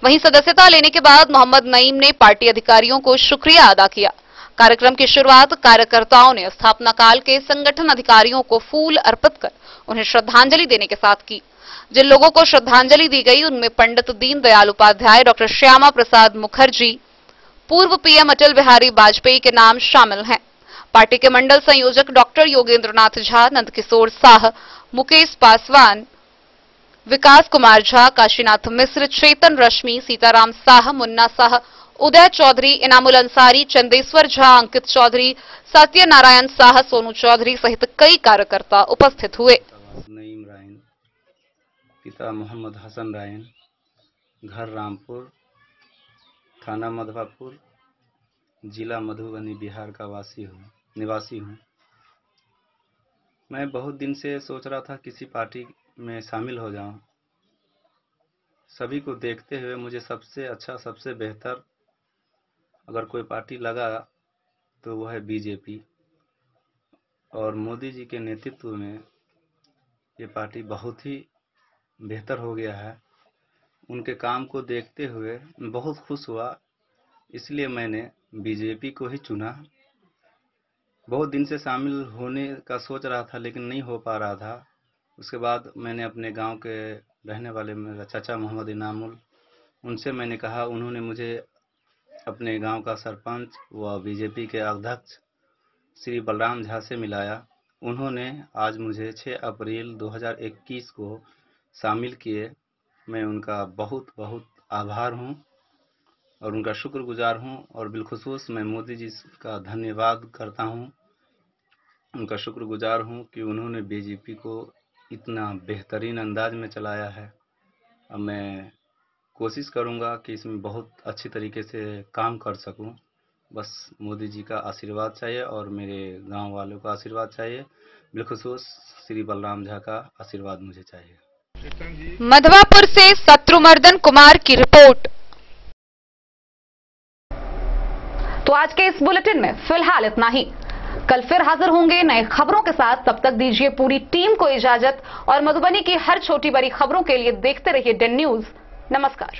वहीं सदस्यता लेने के बाद मोहम्मद नईम ने पार्टी अधिकारियों को शुक्रिया अदा किया। कार्यक्रम की शुरुआत कार्यकर्ताओं ने स्थापना काल के संगठन अधिकारियों को फूल अर्पित कर उन्हें श्रद्धांजलि देने के साथ की। जिन लोगों को श्रद्धांजलि दी गई उनमें पंडित दीनदयाल उपाध्याय, डॉक्टर श्यामा प्रसाद मुखर्जी, पूर्व पीएम अटल बिहारी वाजपेयी के नाम शामिल हैं। पार्टी के मंडल संयोजक डॉक्टर योगेंद्रनाथ झा, नंदकिशोर साह, मुकेश पासवान, विकास कुमार झा, काशीनाथ मिश्र, चेतन रश्मि, सीताराम साह, मुन्ना साह, उदय चौधरी, इनामुल अंसारी, चंदेश्वर झा, अंकित चौधरी, सत्यनारायण साह, सोनू चौधरी सहित कई कार्यकर्ता उपस्थित हुए। नईम रायन, पिता मोहम्मद हसन रायन, घर रामपुर, थाना मधवापुर, जिला मधुबनी, बिहार का निवासी हूँ। मैं बहुत दिन से सोच रहा था किसी पार्टी में शामिल हो जाऊं। सभी को देखते हुए मुझे सबसे अच्छा, सबसे बेहतर अगर कोई पार्टी लगा तो वह है बीजेपी। और मोदी जी के नेतृत्व में ये पार्टी बहुत ही बेहतर हो गया है। उनके काम को देखते हुए बहुत खुश हुआ, इसलिए मैंने बीजेपी को ही चुना। बहुत दिन से शामिल होने का सोच रहा था लेकिन नहीं हो पा रहा था। उसके बाद मैंने अपने गांव के रहने वाले मेरा चाचा मोहम्मद इनामुल, उनसे मैंने कहा। उन्होंने मुझे अपने गांव का सरपंच व बीजेपी के अध्यक्ष श्री बलराम झा से मिलाया। उन्होंने आज मुझे 6 अप्रैल 2021 को शामिल किए। मैं उनका बहुत बहुत आभार हूं और उनका शुक्रगुजार हूं। और बिलखुसूस मैं मोदी जी का धन्यवाद करता हूं, उनका शुक्रगुजार हूं कि उन्होंने बीजेपी को इतना बेहतरीन अंदाज में चलाया है। अब मैं कोशिश करूंगा कि इसमें बहुत अच्छी तरीके से काम कर सकूं। बस मोदी जी का आशीर्वाद चाहिए और मेरे गांव वालों का आशीर्वाद चाहिए। बिलखुसूस श्री बलराम झा का आशीर्वाद मुझे चाहिए। मधवापुर से शत्रुमर्दन कुमार की रिपोर्ट। तो आज के इस बुलेटिन में फिलहाल इतना ही। कल फिर हाजिर होंगे नए खबरों के साथ। तब तक दीजिए पूरी टीम को इजाजत और मधुबनी की हर छोटी बड़ी खबरों के लिए देखते रहिए डेन न्यूज। नमस्कार।